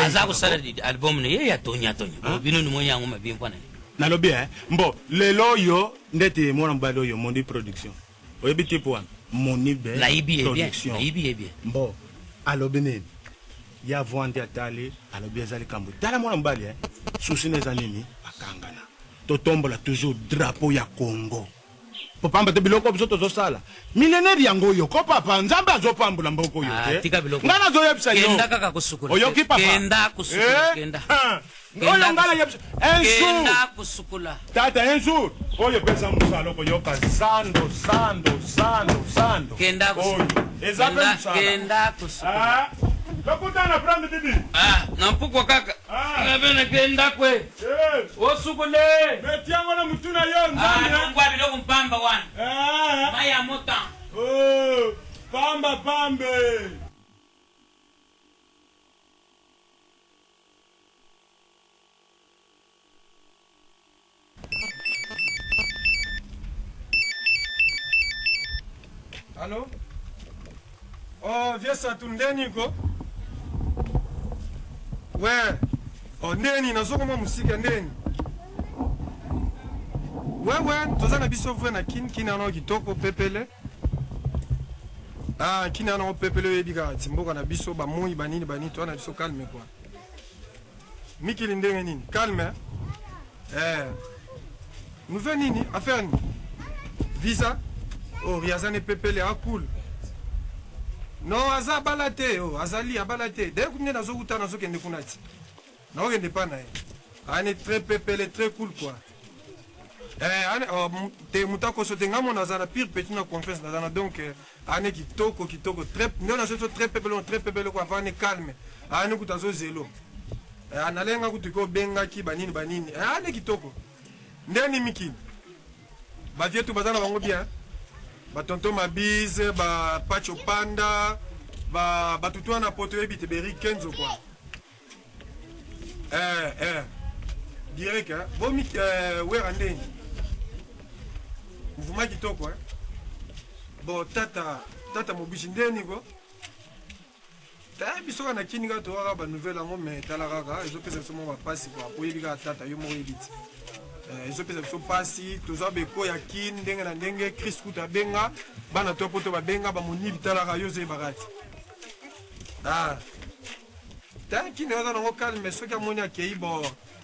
[SPEAKER 5] aza ko sala album ne ya Tonya bino ni moya ngoma bimpa
[SPEAKER 1] na lobi mbo lelo yo ndete mwana mbalo yo Mondi Production oyebiti po wana Mondi be
[SPEAKER 5] production na ibi bien
[SPEAKER 1] mbo alobine ya vwande atali alobi ezali kambo tala mwana mbali souci neza nini akangana to tombola toujours drapeau ya Congo popamba te biloko biso tozosala millénaire yango oyo ko papa nzambe azopambula mboko oyo te nga nazoyebisa yo oyoki papa oyo nga nayebisa tata un jour oyo pesa mosala okoyoka sando oyo eza mpe mosala lokutana prendre didi
[SPEAKER 5] nampukwa kaka ngabene kenda kwe osukule
[SPEAKER 1] metiango na mutuna yo nzambe
[SPEAKER 5] ngwa biloko mpamba wana maya mota
[SPEAKER 1] pambe
[SPEAKER 9] Allô? Oh, viens ça tout ndeni ko? Ouais. Oh, ndeni nazokoma musika ndeni. Ouais, tozana biso vrai na kina na kitoko pepele. Ah, kina na pepele yebika timboka na biso ba moi banini to na biso calme quoi. Mikili ndenge nini? Calme. Nouvelle nini? Affaire ni. Visa. Oh, riazane pepele a cool. Non, aza balate, oh, azali abalate. Dès que nous avons eu nazo kende kunati. Na okende pa na. Ane très pepele, très cool quoi. Ane te mutako so te ngamo nazana pire petit na confiance nazana donc ane kitoko très non nazo très pepele quoi va ne calme. Ane kutazo zelo. Analenga kutiko benga ki banini. Ane kitoko. Ndeni miki. Ba vietu bazana bango bien. Ba tonton Mabize, ba Pacho Panda, ba tutua na poto ebite beri Kenzo quoi. Direct hein. Bon miki wera ndeni. Mvuma kitoko hein. Bon tata mobishi ndeni ko. Ta biso na kininga to waka ba nouvelle ngo mais tala kaka ezo pesa somo ba pasi quoi. Po yebika tata yo mo yebiti. Ezo pesa biso pasi toza beko ya kin ndenge na ndenge Christ kuta benga bana to poto ba benga ba moni bitala ka yo ze bagati. Tanki ne oza ngo calme so ka moni akei bon.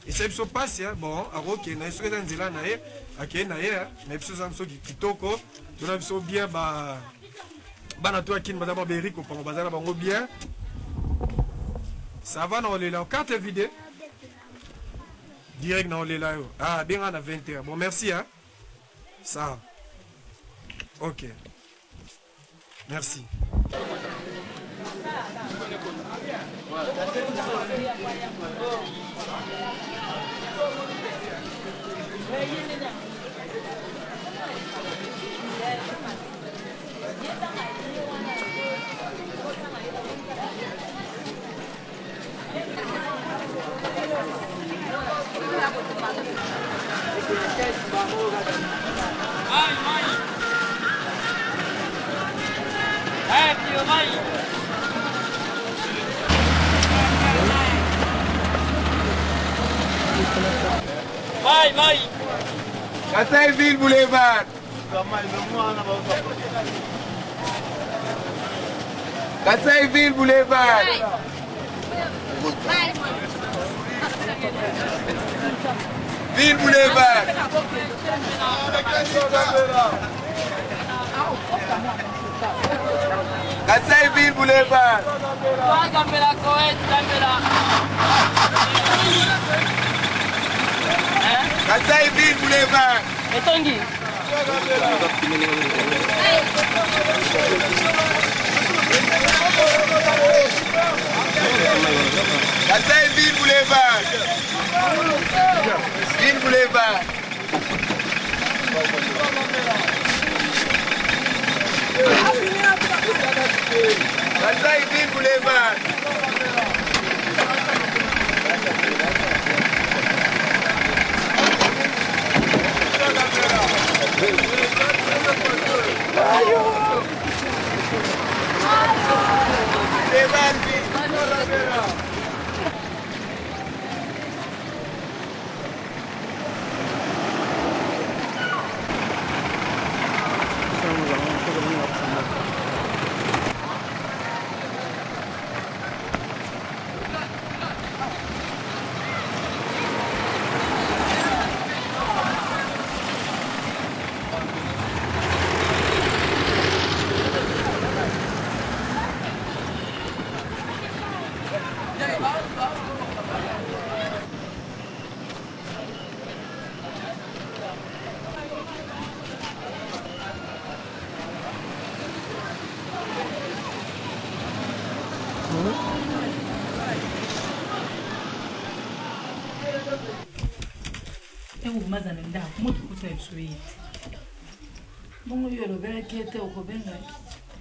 [SPEAKER 9] Esa biso pasi bon aroke na so ka nzela na ye akei na ye mais biso za biso kitoko tona biso bien bana to akin bazaba beriko pango bazana bango bien. Ça va dans les carte vidéo. Direct dans les là. Ah, bien à 20h. Bon, merci, hein. Ça. Ok. Merci.
[SPEAKER 5] Mai.
[SPEAKER 7] Kasai-Ville Boulevard. Kasai-Ville Boulevard. Ville Boulevard. Kasai-Ville Boulevard. Kasai-Ville Boulevard.
[SPEAKER 5] Etongi.
[SPEAKER 7] Kasai-Ville Boulevard. Ville Boulevard. Kasai-Ville Boulevard.
[SPEAKER 2] maza na ndako moto kutuna bisoyete
[SPEAKER 3] bongo yo lobela kiete okobenga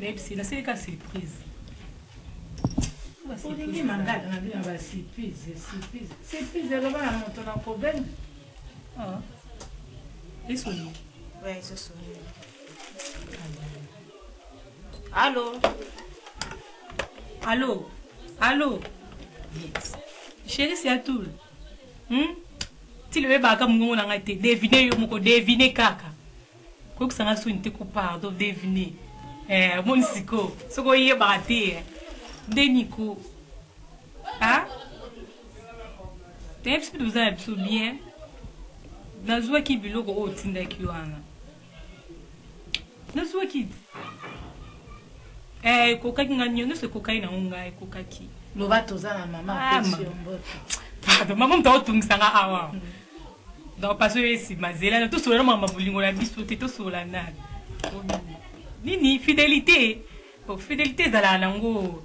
[SPEAKER 2] lepsi na seka surprise
[SPEAKER 3] olingi mangala na bino ba surprise elobana moto na kobenga
[SPEAKER 2] esoni
[SPEAKER 3] ouais c'est ça. Allô?
[SPEAKER 2] Allô? Allô? Yes. Chérie, c'est à tout. Si le bébé a comme nous, on a été deviné, on a deviné kaka. Quoi que ça n'a pas été coupé, donc deviner. Mon siko, ce qu'on y est battu. Deniko. Ah? T'es un petit peu de vous bien. Dans ce qui est bilo au tinda kiwana. Dans ce qui koka kinganyo no se koka ina unga koka ki.
[SPEAKER 3] Lobato za na mama pesi mboto.
[SPEAKER 2] Mama mtawatungisa nga awa. Donc parce que si mazela tout sur mama bulingo la biso te tout sur la nade. Nini fidélité. Fidélité za la nango.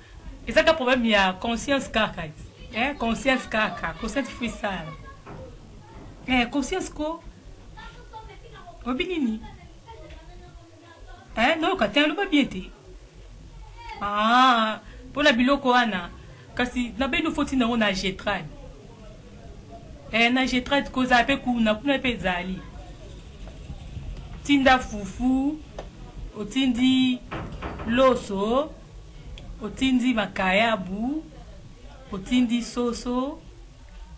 [SPEAKER 2] Et ça ka problème ya conscience kaka. Conscience kaka, conscience fuisala. Conscience ko obinini non ka telo ba bien te pour la biloko wana kasi na beno foti na ona jetrad na jetrad ko za pe kuna pe zali tinda fufu otindi loso otindi makayabu otindi soso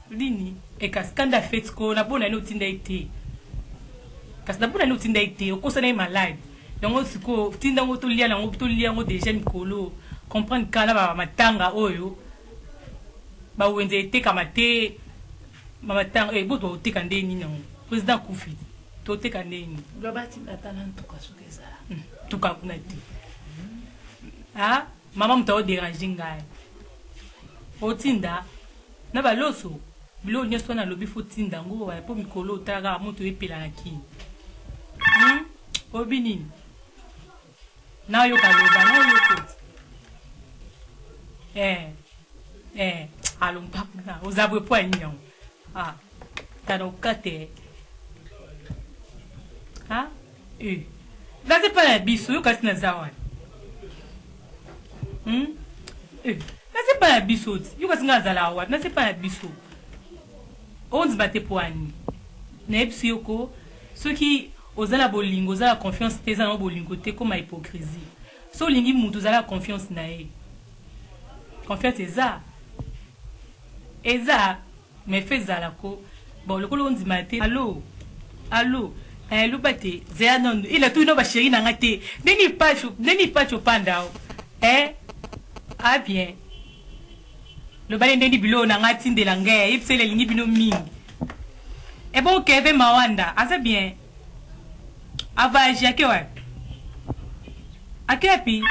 [SPEAKER 2] lini e kaskanda fetko na bona no tinda ite kasda bona no tinda ite o kosa na malade donc siko tinda ngoto lia na ngoto lia ngo déjà mikolo comprendre kana ba matanga oyo ba wenze ite kamate mama tanga boto ute kande ni nango président kufi to ute kande ni
[SPEAKER 3] lobati atana ntuka sukeza
[SPEAKER 2] tuka kuna ti mama mtawo déranger ngai otinda na baloso bilo nyeso na lobi fotinda ngo wa po mikolo tara moto epela na kini obini na yo kaloba na yo kot alon papuna ozabwe po anyo tano kate là c'est pas la biso yo kasi na zawan là c'est pas la biso yo kasi nga zala wa là c'est pas la biso on se battait pour ani nebsi yoko ceux qui ozala bolingo ozala confiance teza na bolingo te comme hypocrisie so lingi mutu ozala confiance na e confiance eza mais fait zala ko bon le on dit maté allô le bate zea non il a tout no ba chéri na ngate neni pas chopanda bien le bale ndeni bilo na ngati ndela ngaya ipsele lingi bino mingi et bon keve mawanda asa bien avaji ake wapi ake api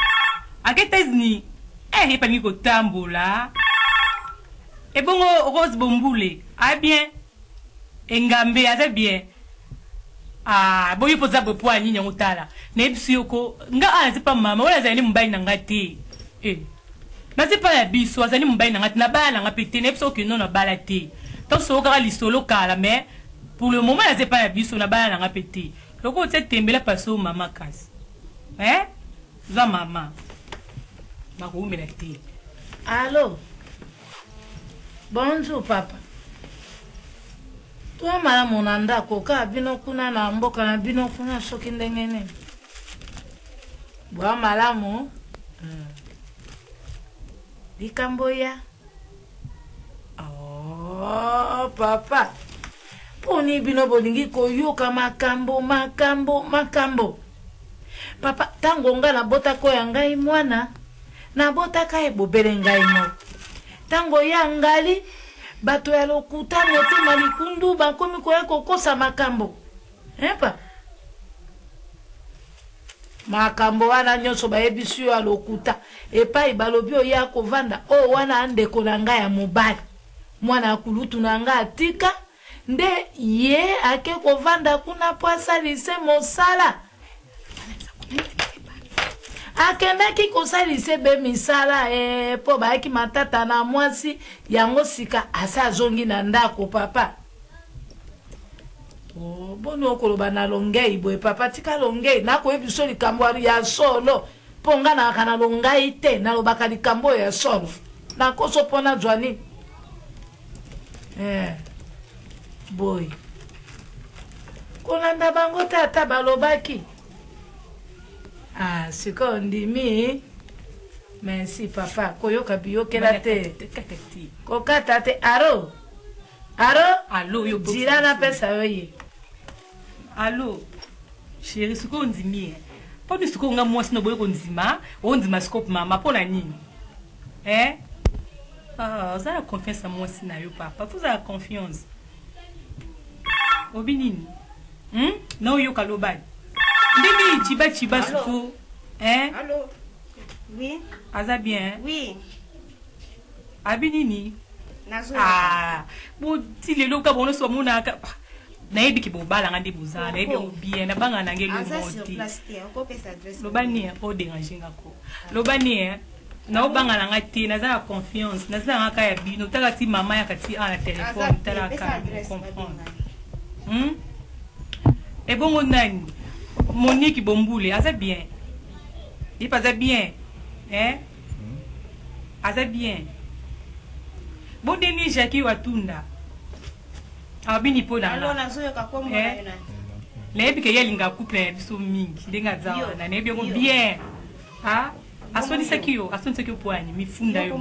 [SPEAKER 2] ake tezni hepa ngi kotambola et bon rose bombule bien engambe asa bien boyo poza bopo ani nyango tala na ipsi yoko nga c'est pas mama wala zali mbai na ngati na c'est pas la biso azali mbai na ngati na bala nga pété na ipso que non na bala te to so ka lisolo kala mais pour le moment c'est pas la biso na bala nga pété loko tse tembela paso mama kasi za mama makuumela te
[SPEAKER 3] allô bonjour papa toi mala monanda koka bino kuna na mboka na bino kuna soki ndenge nini bwa malamu likambo ya papa poni bino bolingi koyoka makambo papa tango nga nabotaka ya ngai mwana nabotaka ebobele ngai moko tango ya ngali bato ya lokuta motema likundu bakomi koya kokosa makambo pa makambo wana nyonso bayebisi yo ya lokuta epai balobi oya kovanda o wana andeko na ngai ya mobali mwana ya kulutu na ngai atika nde ye ake kovanda kuna po asalise mosala
[SPEAKER 10] akendaki kosalisa be misala po bayaki matata na mwasi yango sika asa azongi na ndako papa. Oh, bono okoloba na longei boye papa tika longei nakoyebi so likambo ya solo ponga na kana longai te nalobaka likambo ya solo nakoso pona zwani boy kolanda bango tata balobaki siko ndimi merci papa koyoka biyokela te kokata te aro
[SPEAKER 3] yo
[SPEAKER 10] dira na pesa yoye
[SPEAKER 3] allo chérie siko ndimi po ni siko nga mwasi no boye konzima onzima scope mama pona nini vous avez confiance en moi, Sinayo, papa. Vous avez confiance. Obinini. Non, yo kalobad. Ndimi chiba suko.
[SPEAKER 11] Allô? Oui.
[SPEAKER 3] Aza bien?
[SPEAKER 11] Oui.
[SPEAKER 3] Abinini.
[SPEAKER 11] Nazo.
[SPEAKER 3] Bon, si le loka bono so mona ka. Na yebi ki bobala ngandi buzana, na yebi bien na banga na ngelo moti.
[SPEAKER 11] Aza sur place te, on peut sa adresse.
[SPEAKER 3] Lobani o déranger ngako. Lobani na obanga na ngati na za confiance na za ngaka ya bino taka ti mama ya kati ana téléphone tala ka comprendre et bon nani Monique Bombule aza bien il pas bien aza bien bon deni Jackie Watunda abini pona
[SPEAKER 11] alors nazo yo ka komo na yona
[SPEAKER 3] lebi ke yelinga couple biso mingi ndenga za na nebi ko bien asonisa kiyo poani mifunda yo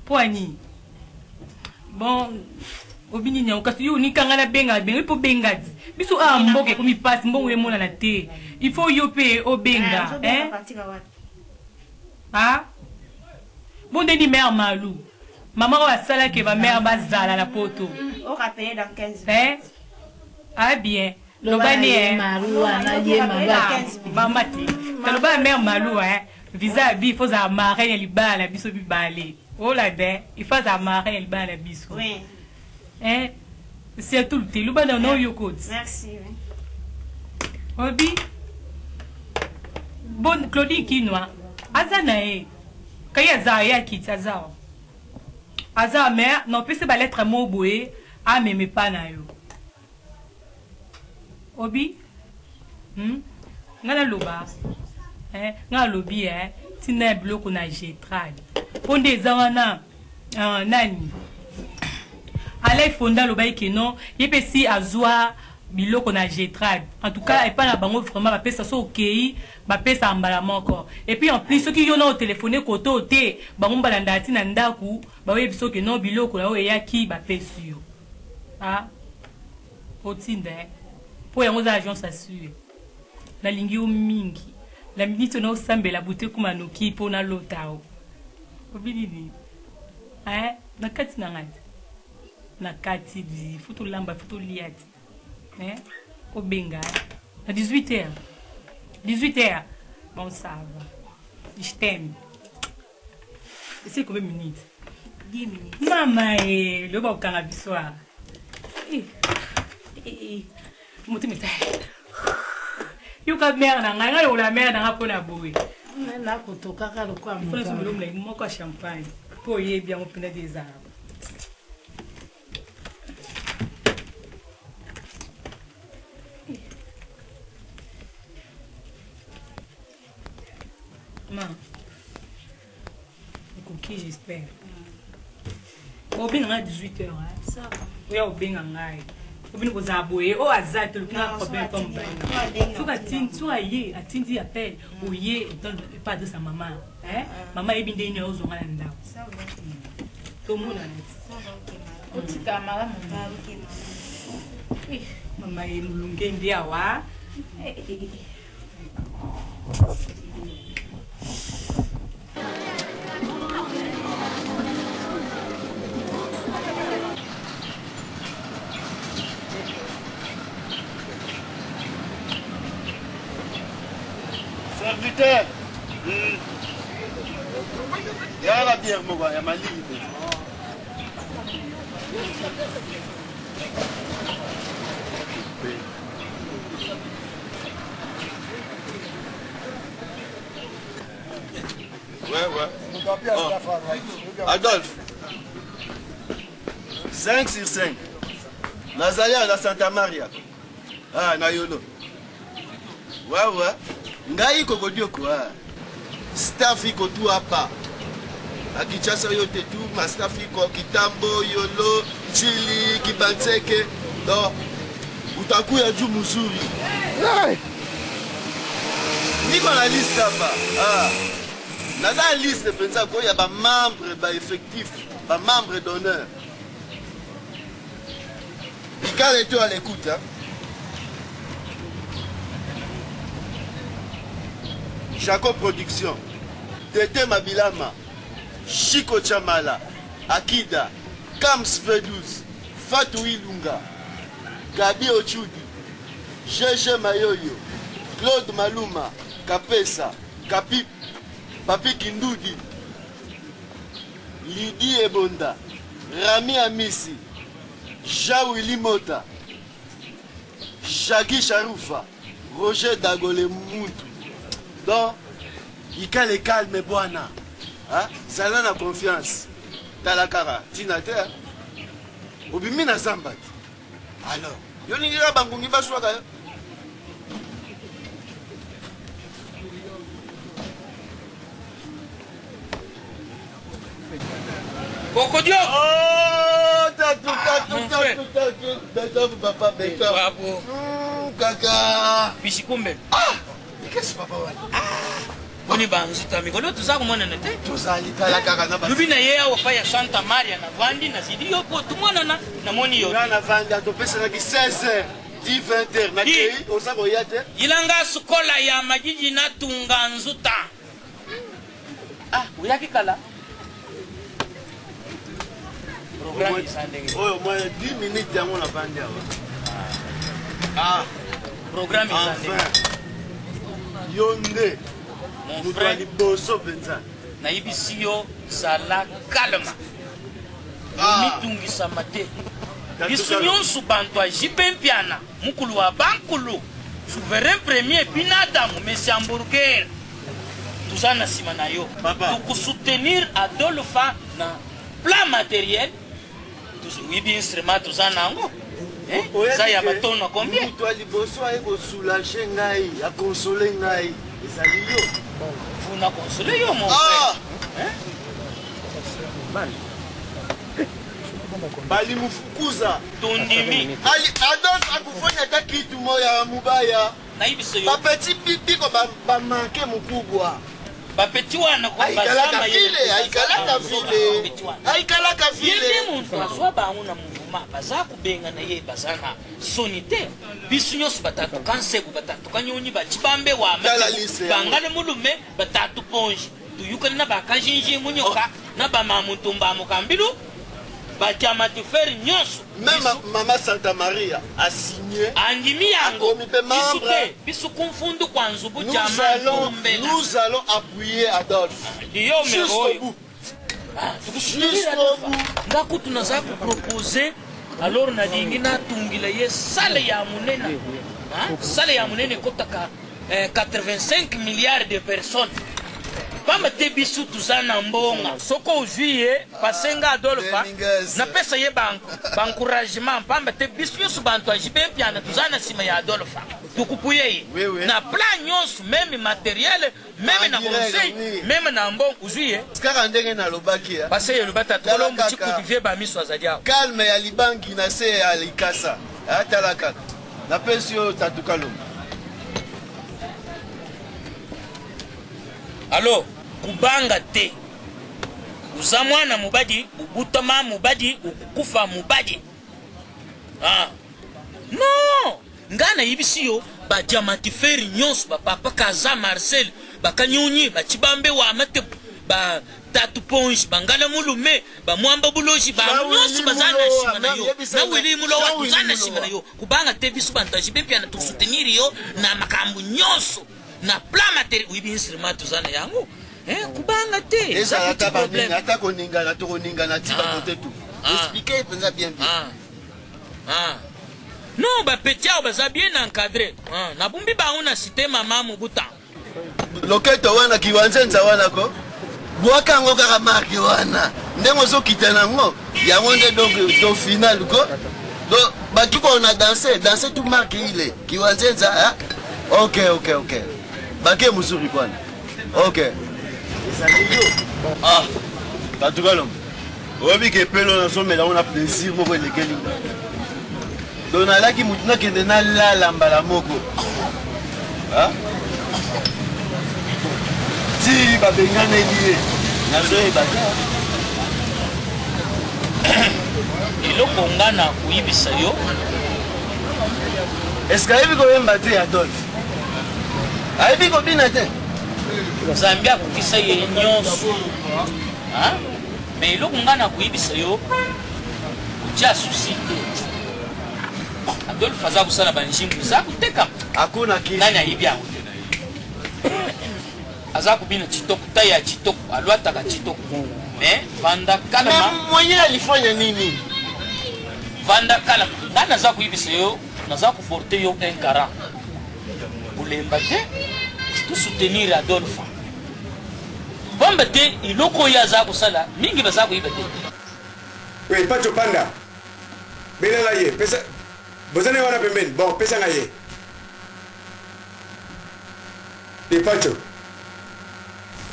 [SPEAKER 3] poani bon obini nya okasi yo ni kanga na benga po benga biso mboke ko mi passe mbongo yemona na te il faut yo pe obenga bon deni mère Malou maman wa sala ke ba mère bazala na poto
[SPEAKER 11] on rappelle dans 15
[SPEAKER 3] bien lobani mama ti taloba mère Malou visa bi faut za marrer libala biso bibale oh la be il faut za marrer libala biso c'est tout le loba na yo code
[SPEAKER 11] merci
[SPEAKER 3] obi bon Claudine Kinwa azana kaya za ya kitaza aza mère non peut se ba lettre mo boye a meme pa na yo obi ngana loba ngana lobi tina bloko na jetrad ponde zawana nani ale fonda loba ikeno yepe si azwa biloko na jetrad en tout cas et pas na bango vraiment ba pesa so okei ba pesa mbala moko et puis en plus soki yo na téléphoner koto te bango mbala ndati na ndaku ba we biso ke no biloko na o yaki ba pesa yo otinde po yango za agence assure na lingi o mingi la minute na osambe la boutique kuma noki po na lotao obili na kati na ngati na kati di photo lamba photo liati obenga à 18h bon ça va je t'aime c'est combien de minutes
[SPEAKER 11] 10 minutes
[SPEAKER 3] mama le ba okanga biswa mutimita yuka mère na ngai ngalo la mère na pona boy
[SPEAKER 10] na kotoka ka lokwa
[SPEAKER 3] mo fona so mlo moko champagne po ye bien opina des arbres maman coquille j'espère bon bien à 18h
[SPEAKER 11] ça va
[SPEAKER 3] oui au bien ngai obini koza boye o azate le problème comme baina soka tin so aye atindi appel oye dans pas de sa maman maman ebinde ni ozonga na ndako
[SPEAKER 11] ça va
[SPEAKER 3] to mona net
[SPEAKER 11] ça va ok
[SPEAKER 10] otika mala
[SPEAKER 11] mama ok
[SPEAKER 3] mama e mulunge ndia wa
[SPEAKER 12] Serviteur, il y a la bière, il y a ma ligne. Ouais. Oh. Adolphe. 5 sur 5. Nazalia na Santa Maria. Ah, na yolo. Ouais. Ngai kokodio quoi. Staff iko tu hapa. Akichasa yote tu, ma staff iko Kitambo, Yolo, Chili, Kibanseke. Donc, utakuya juu mzuri. Niko na liste hapa. Ah. Naza liste pensa ko ya ba membre ba effectif, ba membre d'honneur. Ikale tu à l'écoute, hein. Jaco Production, Tete Mabilama, Chico Chamala, Akida, Kams V12, Fatou Ilunga, Gabi Ochudi, Jeje Mayoyo, Claude Maluma, Kapesa, Kapip, Papi Kindudi, Lydie Ebonda, Rami Amisi, Jawili Mota, Shagi Sharoufa, Roger Dagole Moutou. Donc, il calme calme bwana. Hein? Ça n'a confiance. Talakara, Tinate. Obimina Zambat. Alors, Yoningira Bangungi Baswaka.
[SPEAKER 5] Kokodio!
[SPEAKER 12] Oh, tatou, papa,
[SPEAKER 5] bravo.
[SPEAKER 12] Kaka.
[SPEAKER 5] Pishikumbe.
[SPEAKER 12] Ah! Qu'est-ce que papa wali?
[SPEAKER 5] Boni banzuta mikolo tuza kumona nete.
[SPEAKER 12] Tuzali kala kaka na basi.
[SPEAKER 5] Lubina yeye awa ya Santa Maria na vandi na zidi yoko tumwana na moni yo.
[SPEAKER 12] Na vandi atopesa na 16h, 10-20h na kei osako yate.
[SPEAKER 5] Ilanga sukola ya majiji na tunga nzuta. Ah, uyaki kala. Programme isandenge.
[SPEAKER 12] Oyo moi 10 minutes yango na vandi awa. Ah,
[SPEAKER 5] programme isandenge.
[SPEAKER 12] Yonde.
[SPEAKER 5] Mon frère,
[SPEAKER 12] na
[SPEAKER 5] ibisiyo zala kalma. Mitungi samate. Bisu nyonsu bantu ajipe mpiana. Mukulu wa bankulu. Souverain premier binadamu Messi Hamburger. Tuzana sima na yo. Pour soutenir Adolphe na plan matériel. Wibi instrument tuzana ngo. Ça y a batono combien?
[SPEAKER 12] Mutu aliboso ayeko soulager ngai, a consoler ngai. Ezali yo.
[SPEAKER 5] Vous na consoler yo mon frère.
[SPEAKER 12] Bali mufukuza.
[SPEAKER 5] Tondimi.
[SPEAKER 12] Ali Adolphe akufanya hata kitu moya mubaya.
[SPEAKER 5] Na ibiso yo.
[SPEAKER 12] Ba petit pipi ko ba manke mukubwa.
[SPEAKER 5] Bapeti wana ko
[SPEAKER 12] basama yele. Aikalaka vile.
[SPEAKER 5] Yele muntu azwa bauna muvuma baza kubenga na ye bazana sonite. Bisu nyonso batatu kansebu batatu kanyonyi bachibambe wa bangale mulume batatu ponji. Tuyukana na bakanjinji munyoka na ba mamutumba mukambilu. Bajamati faire nyonso.
[SPEAKER 12] Même Maman Santa Maria a signé.
[SPEAKER 5] Andimi yango. Bisu kumfundu kwa nzubu
[SPEAKER 12] Nous allons appuyer Adolphe.
[SPEAKER 5] Jusqu'au bout. Jusqu'au bout. Ngaku tunaza proposer alors na dingi na tungila ye sale ya munena. Sale ya munene kotaka 85 milliards de personnes. Pamba te bisu tuzana mbonga soko ujuye pasenga Adolphe na pesa ye encouragement pamba te bisu yosu bantu ajibe piana tuzana sima ya Adolphe tukupuye na plan nyonso même matériel même na conseil même na mbonga ujuye
[SPEAKER 12] skara ndenge na lobaki ya
[SPEAKER 5] pase ye lobata tolombu chikudivie ba miso azadia
[SPEAKER 12] calme ya libangi na se ya likasa atalaka na pesi yo tatukalo.
[SPEAKER 5] Allo kubanga te uza mwana mubadi ubutama mubadi ukukufa mubadi no ngana ibisiyo ba diamant fer nyonso ba papa kaza Marcel bakanyonyi bachibambe wa mate ba tatu ponji bangala mulume ba mwamba buloji ba nyonso bazana shima na yo na wili mulo wa tuzana shima na yo kubanga te bisu bantaji bepia na tu soutenir yo na makambu nyonso na plan matériel wibi instrument tuzana yango kubanga te
[SPEAKER 12] eza ata problème ata koninga na to koninga na tiba côté tout expliquer penza bien
[SPEAKER 5] non ba petia baza bien encadré na bumbi ba una cité mama mubuta
[SPEAKER 12] loketo wana kiwanzenza wana ko bwaka yango kaka marke wana ndenge ozokita nango yango nde donc to final ko donc batu ko na danser tout marque ile kiwanzenza ok bake muzuri kwana ok ah batu kalom obi ke pelo na somela on a plaisir moko elekeli donc nalaki mutu nakende nalala mbala moko ti babenganeli ye nazoyeba
[SPEAKER 5] eloko nga na koyebisa yo
[SPEAKER 12] eske ayebi koyemba te adolphe ayebi kobina te
[SPEAKER 5] nzambe akokisa ye nyonso me eloko nga na koyebisa yo otya susi te adolphe aza kosala banjimbu eza koteka nani ayebi yango te aza kobina kitoko tai ya kitoko alwataka kitoko me vanda kalama
[SPEAKER 12] mwenye alifanya nini
[SPEAKER 5] vanda kalama nga naza koyebisa yo naza koporte yo un garant kolemba te to soutenir adolphe bomba te iloko oyo aza kosala mingi baza koyeba te
[SPEAKER 7] Oui, Pacho Panda. Belela ye. Pesa. Bozane wana pembeni. Bon, pesa nga ye. Et Pacho.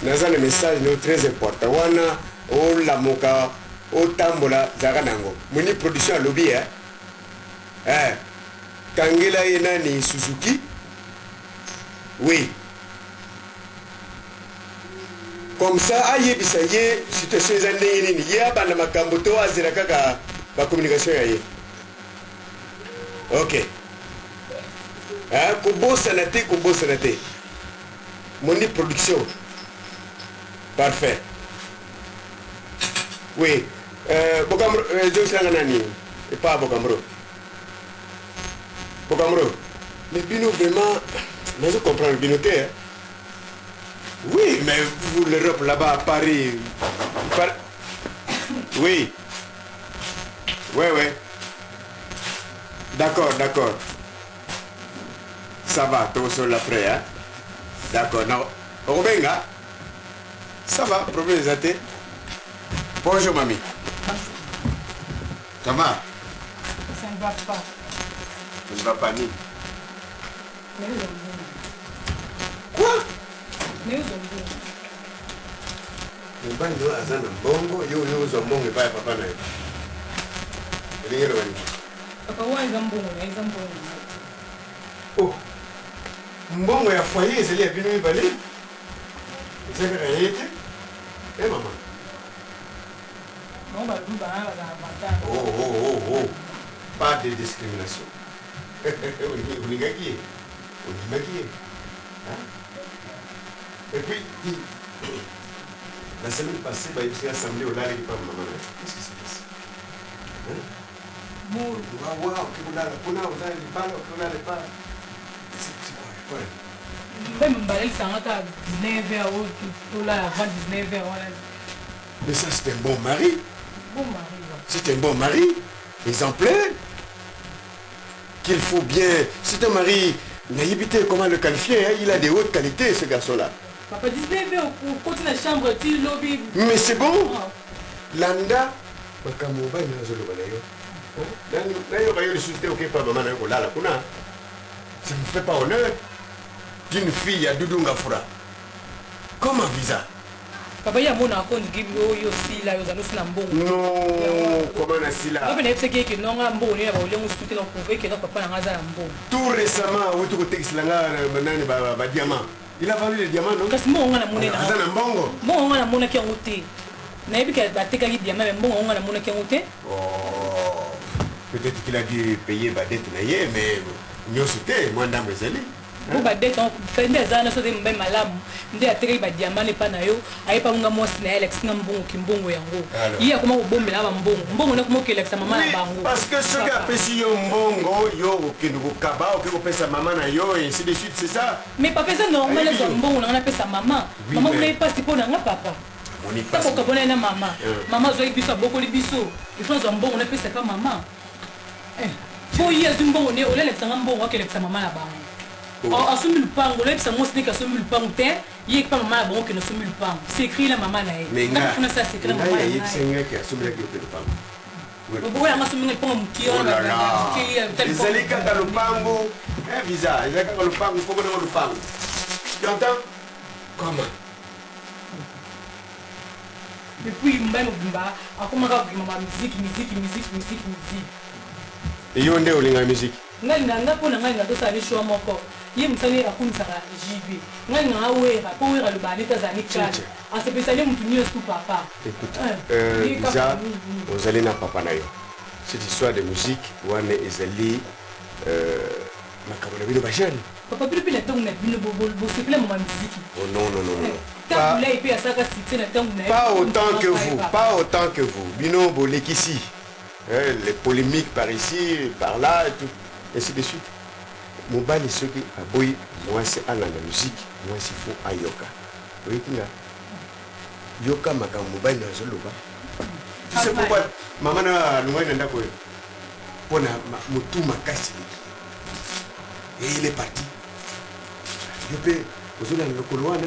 [SPEAKER 7] Naza le message no très important. Wana o la moka o tambola zaka nango. Muni production lobby Kangela yena ni Suzuki. Oui. Comme ça, aïe bisa ye situation zande ni ye abana makambo to azira kaka ba communication ya ye. OK. Kubo sanate. Moni production. Parfait. Oui. Bokamro je suis nani et pas Bokamro. Mais Bino vraiment, mais je comprends le Bino que oui, mais vous l'Europe là-bas à Paris. Oui. D'accord. Ça va, tout seul après, hein? D'accord, non. Robenga? Ça va, problème des athées. Bonjour, mamie. Ça va?
[SPEAKER 3] Ça ne va pas.
[SPEAKER 7] Ça ne va pas, ni. Quoi? Mbando azana mbongo yo zo mbongo pa papa na yo. Elingelo wani.
[SPEAKER 3] Papa wanga mbongo na iza mbongo.
[SPEAKER 7] Oh. Mbongo ya foyer ezali ya bino mibale. Ezaka kayete. Mama.
[SPEAKER 3] Non ba luba na ba bata.
[SPEAKER 7] Oh. Pas de discrimination. Onigaki. Et puis, la semaine passée, il s'est assemblé au large par maman. Qu'est-ce qui s'est passé? Mais ça, c'est un bon mari. C'est un bon mari. Exemplaire. Qu'il faut bien. C'est un mari. Comment le qualifier? Il a des hautes qualités, ce garçon-là.
[SPEAKER 3] Papa, 19 ans, au côté de la chambre, tu lobby.
[SPEAKER 7] Mais c'est bon. Landa. Ça ne fait pas honneur d'une fille à Doudou Ngafura. Comment visa?
[SPEAKER 3] Papa, il y a mon compte qui yo sila yo zanu sila mbongo.
[SPEAKER 7] Non, comment na sila?
[SPEAKER 3] Papa na epse ke non nga mbongo ni ba ole mo soutenir pour que non papa na ngaza mbongo.
[SPEAKER 7] Tout récemment, au tout côté silanga manani ba diamant. Il a vendu les diamants non?
[SPEAKER 3] Kasi mo nga na mona na.
[SPEAKER 7] Azana mbongo.
[SPEAKER 3] Mo nga na mona ki ngote. Na yebi ka bateka ki diamant mais mbongo nga na mona ki ngote.
[SPEAKER 7] Oh. Peut-être qu'il a dû payer ba dette na ye mais nyosute moi ndambe zeli.
[SPEAKER 3] Bo ba dette on fait des années so de mbe malamu. Nde ateka ba diamant le pa na yo. Ayi pa nga mosi na Alex nga mbongo ki mbongo yango. Iya kuma bombela ba mbongo. Mbongo na kuma Alex mama na bango.
[SPEAKER 7] Parce que ce gars pesi yo mbongo yo kindu kaba o pesa mama na yo et ainsi de suite c'est ça.
[SPEAKER 3] Mais papa c'est normal les mbongo na pesa mama. Mama vous n'avez pas si pour na papa.
[SPEAKER 7] On y passe.
[SPEAKER 3] Tako kabona na mama. Mama zo ibiso boko libiso. Il faut zo mbongo na pesa pas mama. Po iya zimbongo ne ole Alex nga mbongo ke Alex mama na bango. asombi lupango loyebisa mwasi ndenge asombi lupango te ye epa mama na bango kende asombi lupango c'est écrit la mama na ye ngafuna sa secret na mama
[SPEAKER 7] ayebisengaki asombelaki yo mpe lupango
[SPEAKER 3] oyo yanga asombinga lupango mokie
[SPEAKER 7] ezali kaka lupango visa ezali kaka lupango poko nango lupango yontan comment
[SPEAKER 3] depuis mbai mobimba akomaka kokimama musique
[SPEAKER 7] yo nde olinga musique
[SPEAKER 3] ngai nga mpona ngai nga tosala show moko ye mosani akumisaka jb ngai nga awera mpo wera loba neti azali kala asepesali motu nyonso papa
[SPEAKER 7] visa ozali na papa na yo cette histoire de musique wana ezali makambo na bino bajane
[SPEAKER 3] papa bino mpe na ntango na bino bosepela mama musiki
[SPEAKER 7] pas autant que vous, pas autant que vous. Bino bolek ici. Les polémiques par ici, par là, et tout. Ainsi de suite. Mobile est ce qui a boy, moi c'est à la musique, moi c'est faux à yoga. Oui, tu as. Yoga maka mobile na zoloba. Tu sais pourquoi maman na loin nanda ko. Pona mutu makasi. Et il est parti. Je peux vous allez le couloir.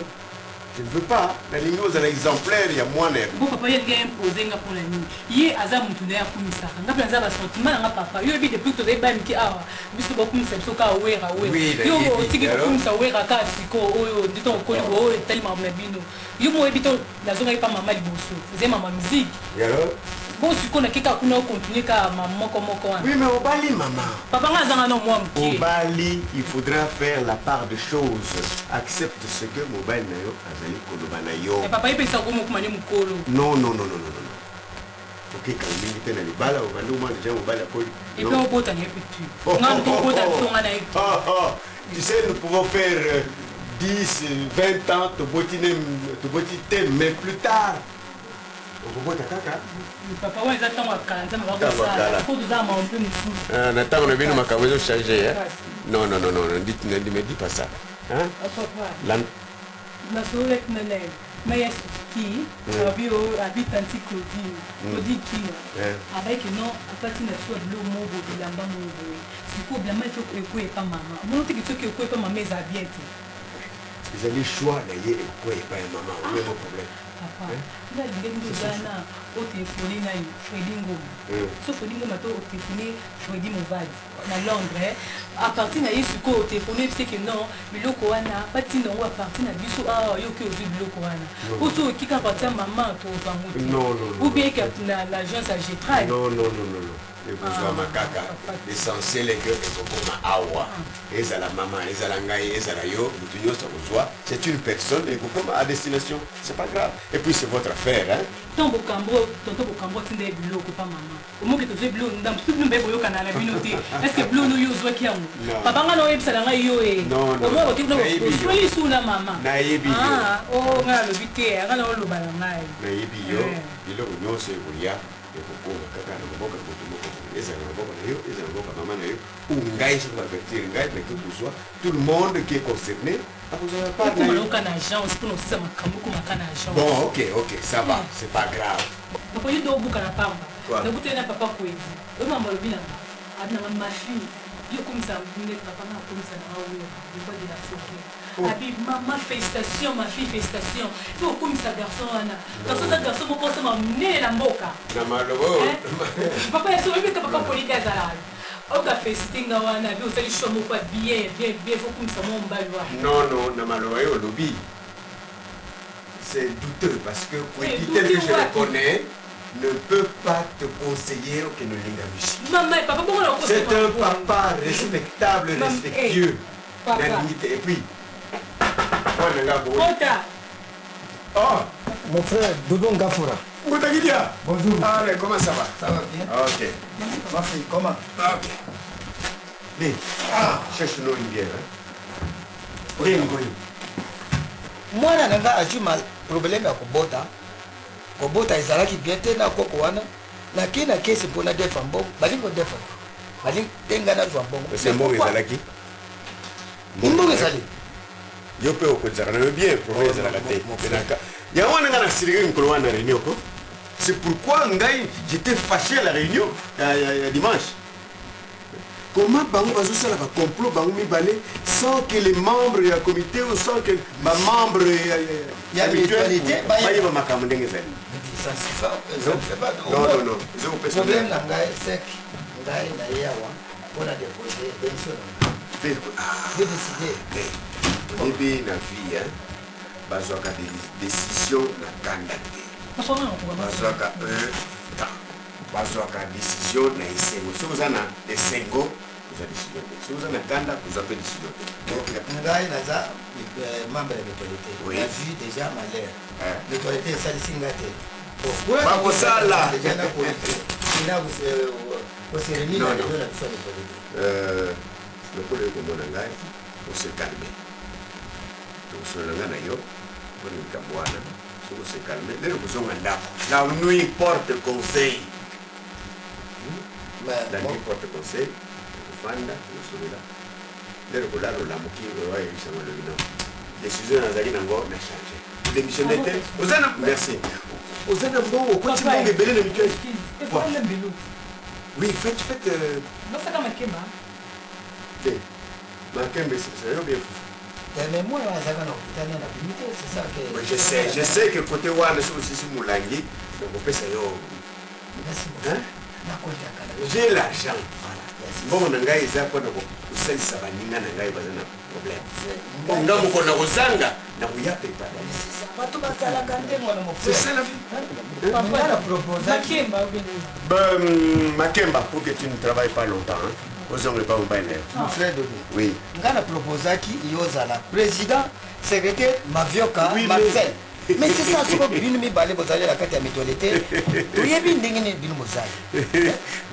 [SPEAKER 7] Je ne veux pas. La ligne aux exemplaires, il y a moins d'air.
[SPEAKER 3] Bon, papa, il y a un imposé pour la nuit. Il y a un moutonnaire pour nous. Il y a un sentiment dans papa. Il y a des plus de débat qui a. Puisque beaucoup de gens sont aware. Oui, il y a aussi des gens qui sont aware. Dit on connaît tellement mabino. Il y a moi habitons la zone pas maman du bosso. Vous aimez ma musique.
[SPEAKER 7] Et alors?
[SPEAKER 3] Bon, si on a quelqu'un qui a continué à maman comme moi.
[SPEAKER 7] Oui, mais au Bali, maman.
[SPEAKER 3] Papa,
[SPEAKER 7] au Bali, il faudra faire la part des choses. Accepte ce que mobile nayo azali koloba na yo.
[SPEAKER 3] Papa, il peut savoir comment manier mon colo.
[SPEAKER 7] Non. Ok, quand il était dans les balles, on va nous demander déjà mobile à Poli.
[SPEAKER 3] Et puis on peut t'en y
[SPEAKER 7] tu sais, nous pouvons faire 10, 20 ans, te bottiner, mais plus tard.
[SPEAKER 3] Papa, ouais, exactement,
[SPEAKER 7] Nathan, on a vu nos macabre changer. Non, ne me dis pas ça. Hein?
[SPEAKER 3] Papa, la soirée que mais il y a qui habite antique Claudine qui avec non à partir de soi de l'eau mobile de l'amba mobile c'est quoi bien il faut que pas maman moi tu dis que pas maman mes habits
[SPEAKER 7] ils avaient choix d'ailleurs quoi et pas maman où est mon problème
[SPEAKER 3] papa là il y a des gens au téléphone na Freddy Ngoma so Freddy Ngoma to au téléphone Freddy Movadi na Londres à partir na yesu ko au téléphone c'est que non biloko wana pati non à partir na biso yo ke ozu biloko wana ozo ki ka partir maman to vangote
[SPEAKER 7] non
[SPEAKER 3] ou bien que na l'agence Agitral
[SPEAKER 7] non les besoins makaka l'essentiel est que comme awa ezala maman ezala ngai ezala yo mutunyo sa besoin c'est une personne et comme à destination c'est pas grave et puis c'est votre affaire hein
[SPEAKER 3] tonto bokambo tinde biloko pa maman omoki to zwe biloko ndam tout numbe boyo kana la binote est-ce que biloko yo zwa ki yango papa nga no yebisa nga yo omo boki no sweli suna mama
[SPEAKER 7] na yebi
[SPEAKER 3] o nga lo bite nga no lo bala ngai
[SPEAKER 7] na yebi yo biloko nyose boya et pourquoi kaka na boka ezala na boka na yo ezala na boka maman na yo ou ngai sur la vertir ngai mais que tout le monde qui est concerné bon ok ça va c'est pas grave
[SPEAKER 3] papa yo do buka na pamba na butena papa kwezi o mama lobina adna ma fille yo comme ça ne papa na comme ça na awe de quoi de la soirée abi maman félicitations ma fille félicitations faut comme ça garçon ana garçon mo pense ma né na mboka
[SPEAKER 7] na malobo
[SPEAKER 3] papa ya so bibi papa polika zala oka festing wana bi osali show mo pas bien faut comme ça mon balwa
[SPEAKER 7] non na maloba yo lobby c'est douteux parce que tel que je le connais ne peut pas te conseiller que ne linga musique.
[SPEAKER 3] Maman, papa,
[SPEAKER 7] c'est un papa respectable, respectueux. Et puis,
[SPEAKER 9] oh, mon frère Dodo Ngafura.
[SPEAKER 7] Bonjour. Ah, mais comment ça va?
[SPEAKER 9] Ça va bien.
[SPEAKER 7] Ok.
[SPEAKER 9] Ma fille, comment?
[SPEAKER 7] Ok. Mais, cherche-nous une bière. Oui.
[SPEAKER 9] Moi, je n'ai pas de problème avec Kobota. Kobota ezalaki bien te na koko wana naki na kesi mpona defa mbongo balingo defa balingo tenga na zwa mbongo
[SPEAKER 7] c'est mbongo ezalaki
[SPEAKER 9] mbongo ezali
[SPEAKER 7] yo mpe okozala na yo bien problème ezalaka te yango wana nga nasiliki mikolo wana na réunion ko c'est pourquoi ngai j'étais fâché à la réunion ya dimanche comment bango bazosala complot bango mibale sans que les membres ya comité ou sans que bamembre ya mutualité bayeba makambo ndenge ezali.
[SPEAKER 13] Ça se fait pas.
[SPEAKER 7] Non.
[SPEAKER 13] Problème na ngai c'est que ngai na yawa on a déposé démission.
[SPEAKER 7] Décider. Oyebi na vie hein. Bazwaka décision na kanda te. Bazwaka décision na esengo. Si vous avez na esengo, vous avez décision. Si vous avez na kanda, vous avez décision.
[SPEAKER 13] Ngai naza membre de l'autorité. La vie déjà malheur. L'autorité ça le singate.
[SPEAKER 7] Bakosala.
[SPEAKER 13] Déjà na politique. Ina vous se réunir dans la zone de politique.
[SPEAKER 7] Le collègue de mon angai, on se calme. Donc, sur le gars, on est Kabouana, on se calme. Là, nous sommes en dap. Là, nous y porte conseil. Là, nous y porte conseil. Fanda, nous sommes là. Là, nous sommes là, nous sommes là. Décision, nous allons encore changer. Démission d'été. Merci. Aux anabons, au quotidien, les belles mutuelles. Oui, faites.
[SPEAKER 10] Non, c'est comme un kéma.
[SPEAKER 13] Mais moi, c'est ça que...
[SPEAKER 7] Je sais que côté Wana, c'est aussi Moulangi, donc on peut se j'ai l'argent. Bon, on a gagné ça pour nous. Vous savez, ça va n'y a pas de problème. Bon, nous avons un zanga, nous avons pas c'est ça la vie. Makemba, pour que tu ne travailles pas longtemps. Vous n'aurez pas un bain.
[SPEAKER 13] Mon frère Dodo.
[SPEAKER 7] Oui.
[SPEAKER 13] Quand on a proposé qui Yozala, président, secrétaire, Mavioka, Marcel. Mais c'est ça, ce que vous avez balé, vous allez la carte à métolité. Vous avez bien dingué Bino Mozali.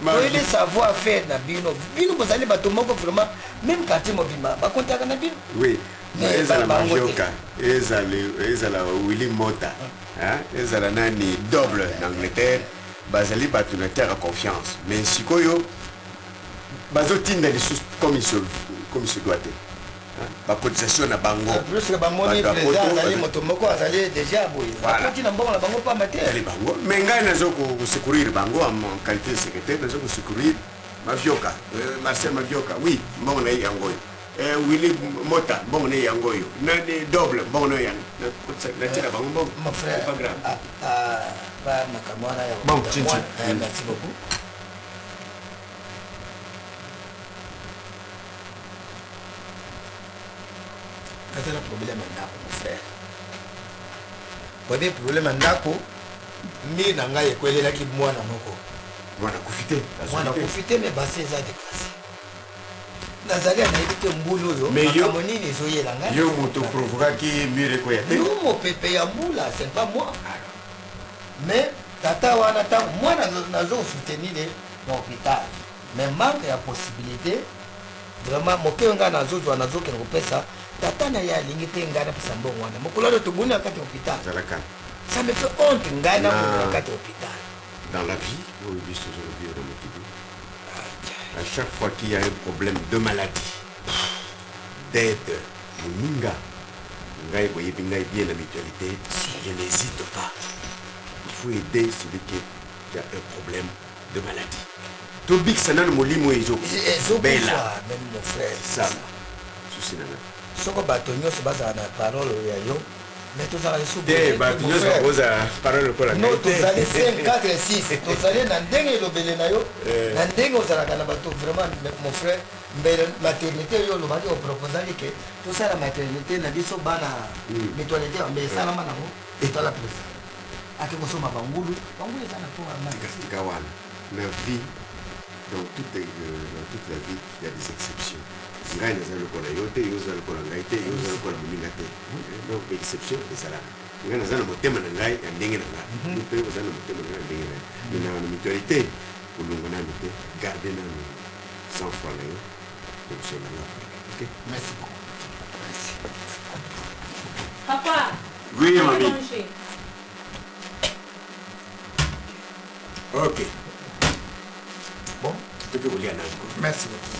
[SPEAKER 13] Vous avez savoir faire na Bino. Bino Mozali, vraiment, même quand tu m'as pas compté avec Bino.
[SPEAKER 7] Oui. Mais la Mavioka, la Willy Mota, la nani double en Angleterre, Bazali Batunater à confiance. Mais si Koyo, bazotinda les sous comme il se doit être. La cotisation à Bango.
[SPEAKER 13] Plus que Bamoni président Azali Motomoko Azali déjà boy. Voilà. Tu n'as pas la Bango pas mater.
[SPEAKER 7] Les Bango. Mais ngai nazo ko secourir Bango en qualité de secrétaire nazo ko secourir Mavioka. Marcel Mavioka. Oui, bon na yango. Willy Mota, bon na yango yo. Na double bon na yang. Na tira Bango bon.
[SPEAKER 13] Mon frère.
[SPEAKER 7] Pas grave.
[SPEAKER 13] Pas makamwana ya.
[SPEAKER 7] Bon, Tchinchi.
[SPEAKER 13] Merci beaucoup. C'est un problème en Nako, mon frère. Pour des problèmes en Nako, mais n'a pas écoué là qui moi n'a moko.
[SPEAKER 7] Moi n'a profité.
[SPEAKER 13] Moi n'a profité, mais basé ça dépassé. Nazali a dit que Mboulo yo,
[SPEAKER 7] mais yo,
[SPEAKER 13] Makamoni les oye langa.
[SPEAKER 7] Yo moto provoca qui mire quoi.
[SPEAKER 13] Yo mo pépé ya Mboula, c'est pas moi. Mais tata wana ta moi nazo soutenir l'hôpital. Mais manque la possibilité vraiment mo ke nga nazo ke ngopesa. Tata na ya lingi te ngana pesa mbongo wana mokolo to buni akati hôpital ça me fait honte ngana buni akati hôpital
[SPEAKER 7] dans la vie oui aujourd'hui à chaque fois qu'il y a un problème de maladie d'aide muninga ngai boye bingai bien la mutualité je n'hésite pas il faut aider celui qui a un problème de maladie tobik sanan molimo ezo
[SPEAKER 13] bella même mon frère
[SPEAKER 7] ça souci nana
[SPEAKER 13] soko bato nyonso bazala na parole ya yo mais tozala lisusu
[SPEAKER 7] bato nyonso bakoza parole lokola
[SPEAKER 13] no tozali 5 4 6 tozali na ndenge elobele na yo na ndenge ozalaka na bato vraiment mon frère mbele maternité oyo olobaki opropozali ke tosala maternité na biso bana mutualité mais esalama nango etala plus ake kosomba bangulu eza na
[SPEAKER 7] tika wana na vie dans toute la vie il y a des exceptions ngai naza lokola yo te yo oza lokola ngai te yo oza lokola moninga te donc exception ezalaka ngai naza na motema na ngai ya ndenge na ngai mpe oza na motema na ngai ya ndenge na ngai na mutualité kolonga nanu te garde nanu sans foi na yo donc c'est na ngai ok
[SPEAKER 13] merci beaucoup merci
[SPEAKER 2] papa
[SPEAKER 7] oui mami ok bon tu peux rouler à nage
[SPEAKER 13] merci beaucoup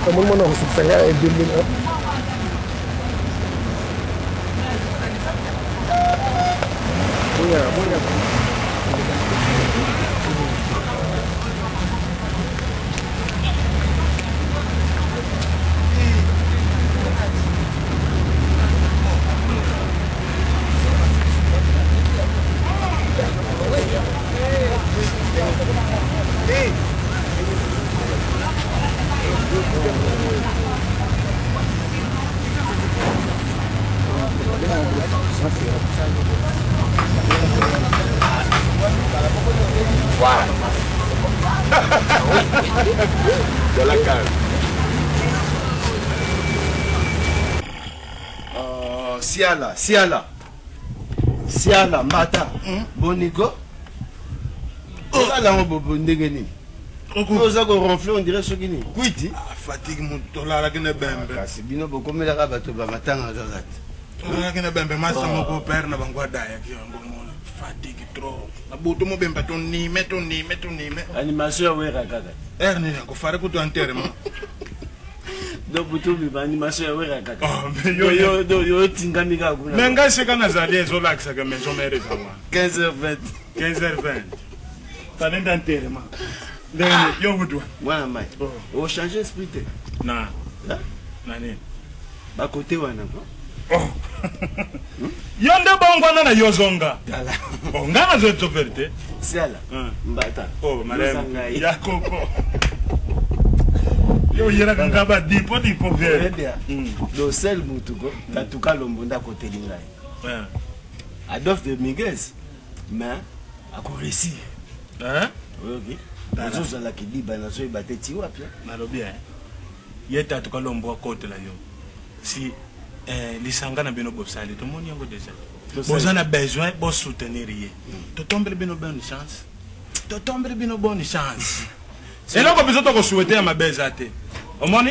[SPEAKER 9] namoni mwana kosukisanga ya 2001
[SPEAKER 7] Voilà. De la calme.
[SPEAKER 12] Siala, Mata, Bonigo. Ola bobo ndenge nini? Oza ko ronfler on dirait ce kini. Kwiti?
[SPEAKER 1] Fatigue mon dollar qui ne bembe.
[SPEAKER 12] Kasi bino bokomela ka bato ba matanga zazat.
[SPEAKER 1] Dollar qui ne bembe masa moko père na bangwa daya ki ngo fatigue trop. Abuto mo bemba ton ni meto ni.
[SPEAKER 12] Animation wera kaka.
[SPEAKER 1] Erni ko fare ko to enterrement.
[SPEAKER 12] Do butu bi animation wera kaka.
[SPEAKER 1] Yo
[SPEAKER 12] tingami ka kuna.
[SPEAKER 1] Menga se kana zali ezo laksa ka maison mère za wa.
[SPEAKER 12] 15h20.
[SPEAKER 1] 15h20. Fane d'enterrement. Yo butu.
[SPEAKER 12] Mwana mai. O changer esprit.
[SPEAKER 1] Na. Nani?
[SPEAKER 12] Ba côté wana ko.
[SPEAKER 1] Oh. Yonde bongwana na yozonga. Dala. Bongana zo to verte.
[SPEAKER 12] Siala. Mbata.
[SPEAKER 1] Oh, madame. Yakoko. Yo yera kanga ba dipo verte.
[SPEAKER 12] Do sel mutuko tatuka lombonda côté lingai. Adolphe de Miguez. Mais a réussi.
[SPEAKER 1] Hein?
[SPEAKER 12] Oui. Nazo la ki diba nazo ibate ti wapi.
[SPEAKER 1] Nalobi yeta tatuka lombo côté la yo. Si lisanga na bino bosali to moni yango déjà bozana besoin bo soutenir ye to tomber bino bonne chance et là ko bisoto ko souhaiter ma bezate omoni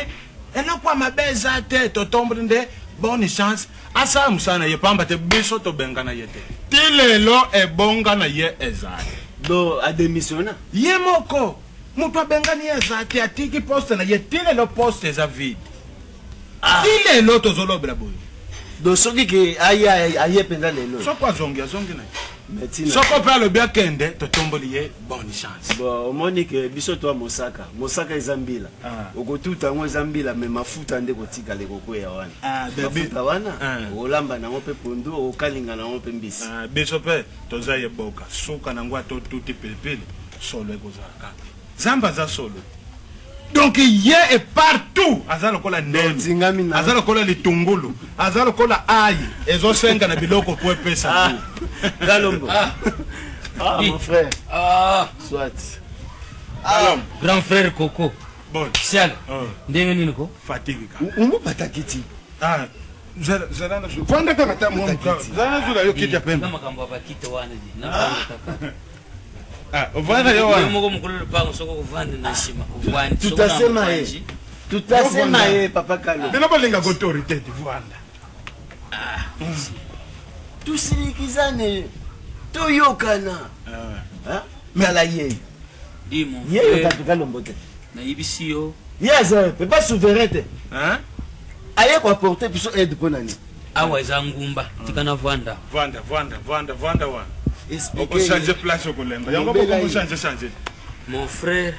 [SPEAKER 1] et là kwa ma bezate to tomber nde bonne chance asa musana ye pamba te bisoto bengana yete tilelo e bonga na ye ezali
[SPEAKER 12] do a démissiona
[SPEAKER 1] ye moko mutu bengani ezate atiki poste na ye tilelo poste za vide. Il est l'autre zolo brabo.
[SPEAKER 12] Do soki ke aye penda lelo.
[SPEAKER 1] Soko zongi na.
[SPEAKER 12] Metina.
[SPEAKER 1] Soko pa le bien kende to tombolier bonne chance.
[SPEAKER 12] Bon, Monique biso to Mosaka. Mosaka ezambila. Okotuta ngo ezambila me mafuta nde kotika le koko ya wana. Mafuta wana. Olamba na ngope pondo okalinga na ngope mbisi.
[SPEAKER 1] Biso pe to zaye boka. Soka na ngwa to tuti pilipili solo ekozaka. Zamba za solo. Donc il est partout. Azalo kola nemi. Azalo kola litungulu. Azalo kola ayi. Ezo senga na biloko kwa pesa.
[SPEAKER 12] Galombo. Mon frère. Soit.
[SPEAKER 5] Grand frère Coco.
[SPEAKER 1] Bon.
[SPEAKER 5] Sial. Ndenge nini ko?
[SPEAKER 1] Fatigue ka.
[SPEAKER 12] Umu patakiti.
[SPEAKER 1] Zala na zo. Fanda ka mata mo ka. Zala zo la yo kiti apemba.
[SPEAKER 5] Kama kamba bakite wana di. Na kaka.
[SPEAKER 1] Uvanda yo wana.
[SPEAKER 5] Mungu mkululu pango soko kuvanda na shima.
[SPEAKER 12] Tutasema papa Kalo.
[SPEAKER 1] Bino bolinga ko autorité Vanda.
[SPEAKER 12] Tusilikizane. Toyokana. Mala ye.
[SPEAKER 5] Di mon
[SPEAKER 12] frère. Ye tatuka lombote.
[SPEAKER 5] Na yibisiyo.
[SPEAKER 12] Yes, peut pas souveraineté. Aye ko apporter biso aide ponani.
[SPEAKER 5] Awa za ngumba tikana Vanda.
[SPEAKER 1] Vanda wa. On change place au Kolemba. Yango boko changer. Mon frère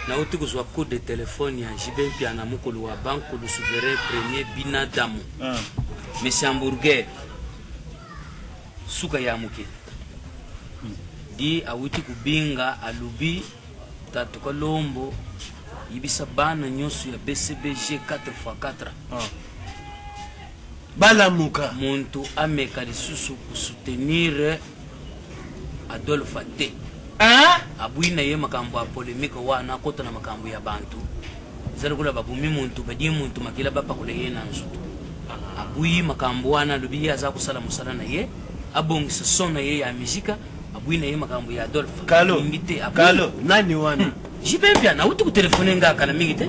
[SPEAKER 5] na uti kuzwa code de téléphone ya JB pia na mukulu wa banque le souverain premier binadamu. Monsieur Hamburger. Suka ya muke. Di awiti kubinga alubi tatuka lombo yibisa bana nyosu ya BCBG 4x4.
[SPEAKER 12] Bala muka
[SPEAKER 5] muntu ameka lisusu soutenir Adolphe T. Abuina ye makambo ya polémique wana kota na makambo ya bantu. Zero kula babumi muntu badi muntu makila bapa kule ye na nzutu. Abui makambo wana lubi aza kusala musala na ye. Abongisa sona ye ya muzika. Abuina ye makambo ya Adolphe.
[SPEAKER 12] Kalo. Kalo nani wana?
[SPEAKER 5] Jibe pia na uti ku telefone ngaka na mingite.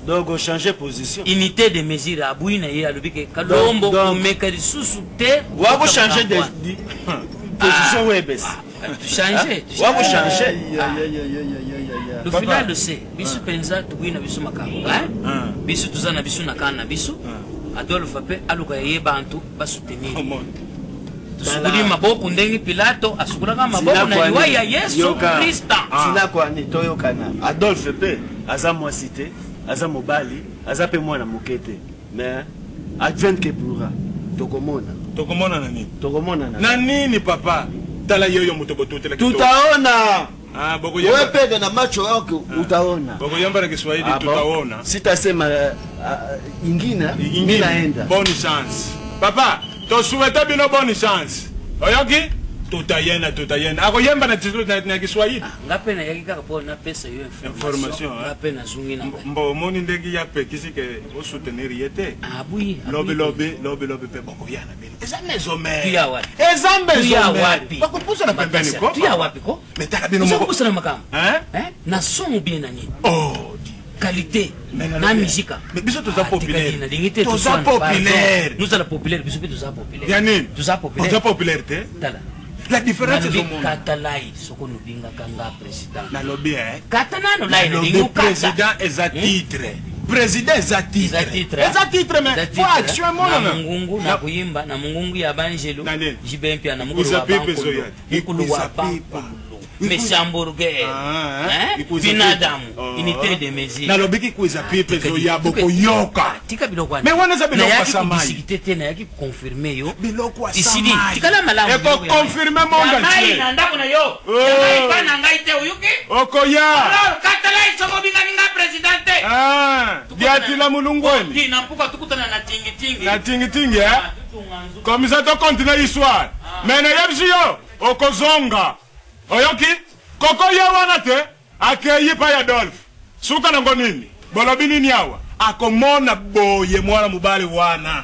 [SPEAKER 12] Donc changer position.
[SPEAKER 5] Unité de mesure abuina ye alubike kalombo omeka lisusu te.
[SPEAKER 12] Wabo changer de position webes.
[SPEAKER 5] Tu changes.
[SPEAKER 12] Vous changer.
[SPEAKER 5] Le final le sait. Bisu penza tuwi na bisu makambo. Bisu tuzana bisu nakana bisu. Adolphe Ape aluka yeba antu basoutenir. Tusukuli maboko ndenge Pilato asukula kama maboko na liwa ya Yesu Kristo.
[SPEAKER 12] Sina kwa ni toyokana. Adolphe Ape aza mwasite, aza mobali, aza pe mwana mokete. Mais advent ke pourra.
[SPEAKER 1] Tokomona na nini?
[SPEAKER 12] Tokomona
[SPEAKER 1] na nini papa? Tala yoyo mutobototela kitu.
[SPEAKER 12] Tutaona.
[SPEAKER 1] Boko yamba.
[SPEAKER 12] Wewe pega na macho yako utaona.
[SPEAKER 1] Boko yamba na Kiswahili tutaona.
[SPEAKER 12] Sitasema ingine mimi naenda.
[SPEAKER 1] Bonne chance. Papa, to souhaite bino bonne chance. Oyoki? Tutayena. Ako yamba na Kiswahili.
[SPEAKER 5] Ngape na yakika kwa na pesa hiyo information. Ngape na zungi na.
[SPEAKER 1] Mbo moni ndegi ya pe kisike o soutenir yete.
[SPEAKER 5] Oui.
[SPEAKER 1] Lobe pe boko yana bini. Eza mezome.
[SPEAKER 5] Tu ya wapi?
[SPEAKER 1] Eza mezome.
[SPEAKER 5] Tu ya wapi?
[SPEAKER 1] Bakupusa na pembeni ko.
[SPEAKER 5] Tu ya wapi ko?
[SPEAKER 1] Metaka bino mo.
[SPEAKER 5] Bakupusa na makamu. Na son bien na nini?
[SPEAKER 1] Oh.
[SPEAKER 5] Qualité na musique.
[SPEAKER 1] Mais biso toza populaire.
[SPEAKER 5] Toza populaire. Nous sommes populaire, biso toza populaire.
[SPEAKER 1] Yani.
[SPEAKER 5] Toza populaire.
[SPEAKER 1] Toza populaire.
[SPEAKER 5] Tala.
[SPEAKER 1] La différence est au monde.
[SPEAKER 5] Katalai soko no binga kanga président.
[SPEAKER 1] Na lobby
[SPEAKER 5] Katanano lai
[SPEAKER 1] le président est à titre. Président est à titre. Est à titre mais faut action mon
[SPEAKER 5] na mungungu na kuimba na mungungu ya banjelu. Jibempia na mukulu wa banko. Mukulu wa banko. Monsieur Hamburger, binadamu, unité de mesure.
[SPEAKER 1] Na lobiki kuiza pipe zo ya boko yoka.
[SPEAKER 5] Tika biloko wana.
[SPEAKER 1] Mais wana za biloko samai.
[SPEAKER 5] Bisikite tena yaki confirmer yo.
[SPEAKER 1] Biloko samai.
[SPEAKER 5] Isidi, tikala malamu.
[SPEAKER 1] Eko confirmer monga.
[SPEAKER 5] Ngai na ndako na yo. Ngai bana ngai te uyuki.
[SPEAKER 1] Okoya.
[SPEAKER 5] Alors, katala isoko binga presidente.
[SPEAKER 1] Diatila mulungweni.
[SPEAKER 5] Ndi nampuka tukutana na tingi.
[SPEAKER 1] Na tingi Comme ça to continue l'histoire. Mais na yabziyo okozonga. Oyoki, koko yawana te, akeyi pa ya Adolphe. Suka na ngonini, bolobi nini yawa. Akomona boye mwana mubali wana.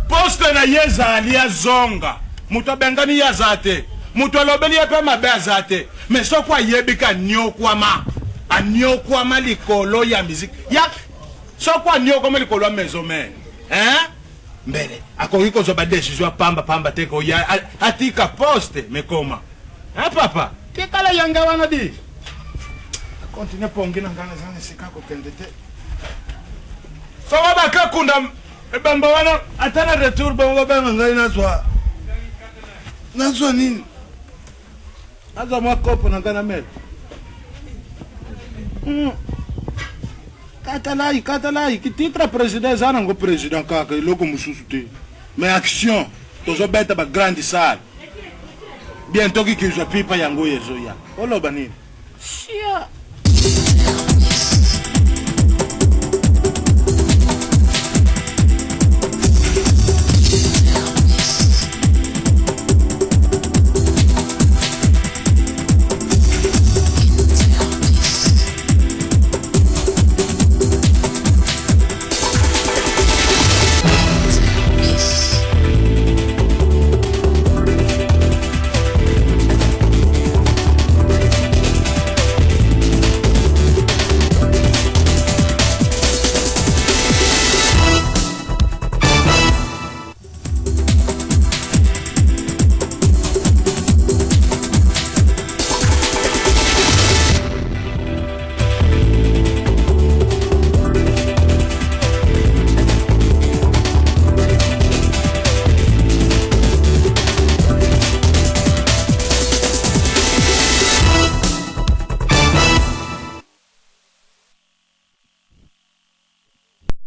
[SPEAKER 1] Poste na yeza alia zonga. Muto bengani ya zate. Muto lobeli ya pe mabe ya zate. Me sokwa yebika nyokwama. A nyokwama likolo ya miziki. Ya, sokwa nyokwama likolo ya mezome. Mbele, akongiko zoba desizwa pamba teko ya. Atika poste, mekoma. Papa? Kekala yanga wana di. Continue pongi na ngana zane sikako kendete. Sawa baka kunda bamba wana atana retour bamba banga ngai nazwa. Nazwa nini? Nazwa mwa kopo na ngana mele. Katalai kititra president zana ngo president kaka iloko mususu te. Mais action tozo beta ba grande salle. Bientôt qu'il y a pipa yango yezo ya. Oloba nini?
[SPEAKER 10] Shia.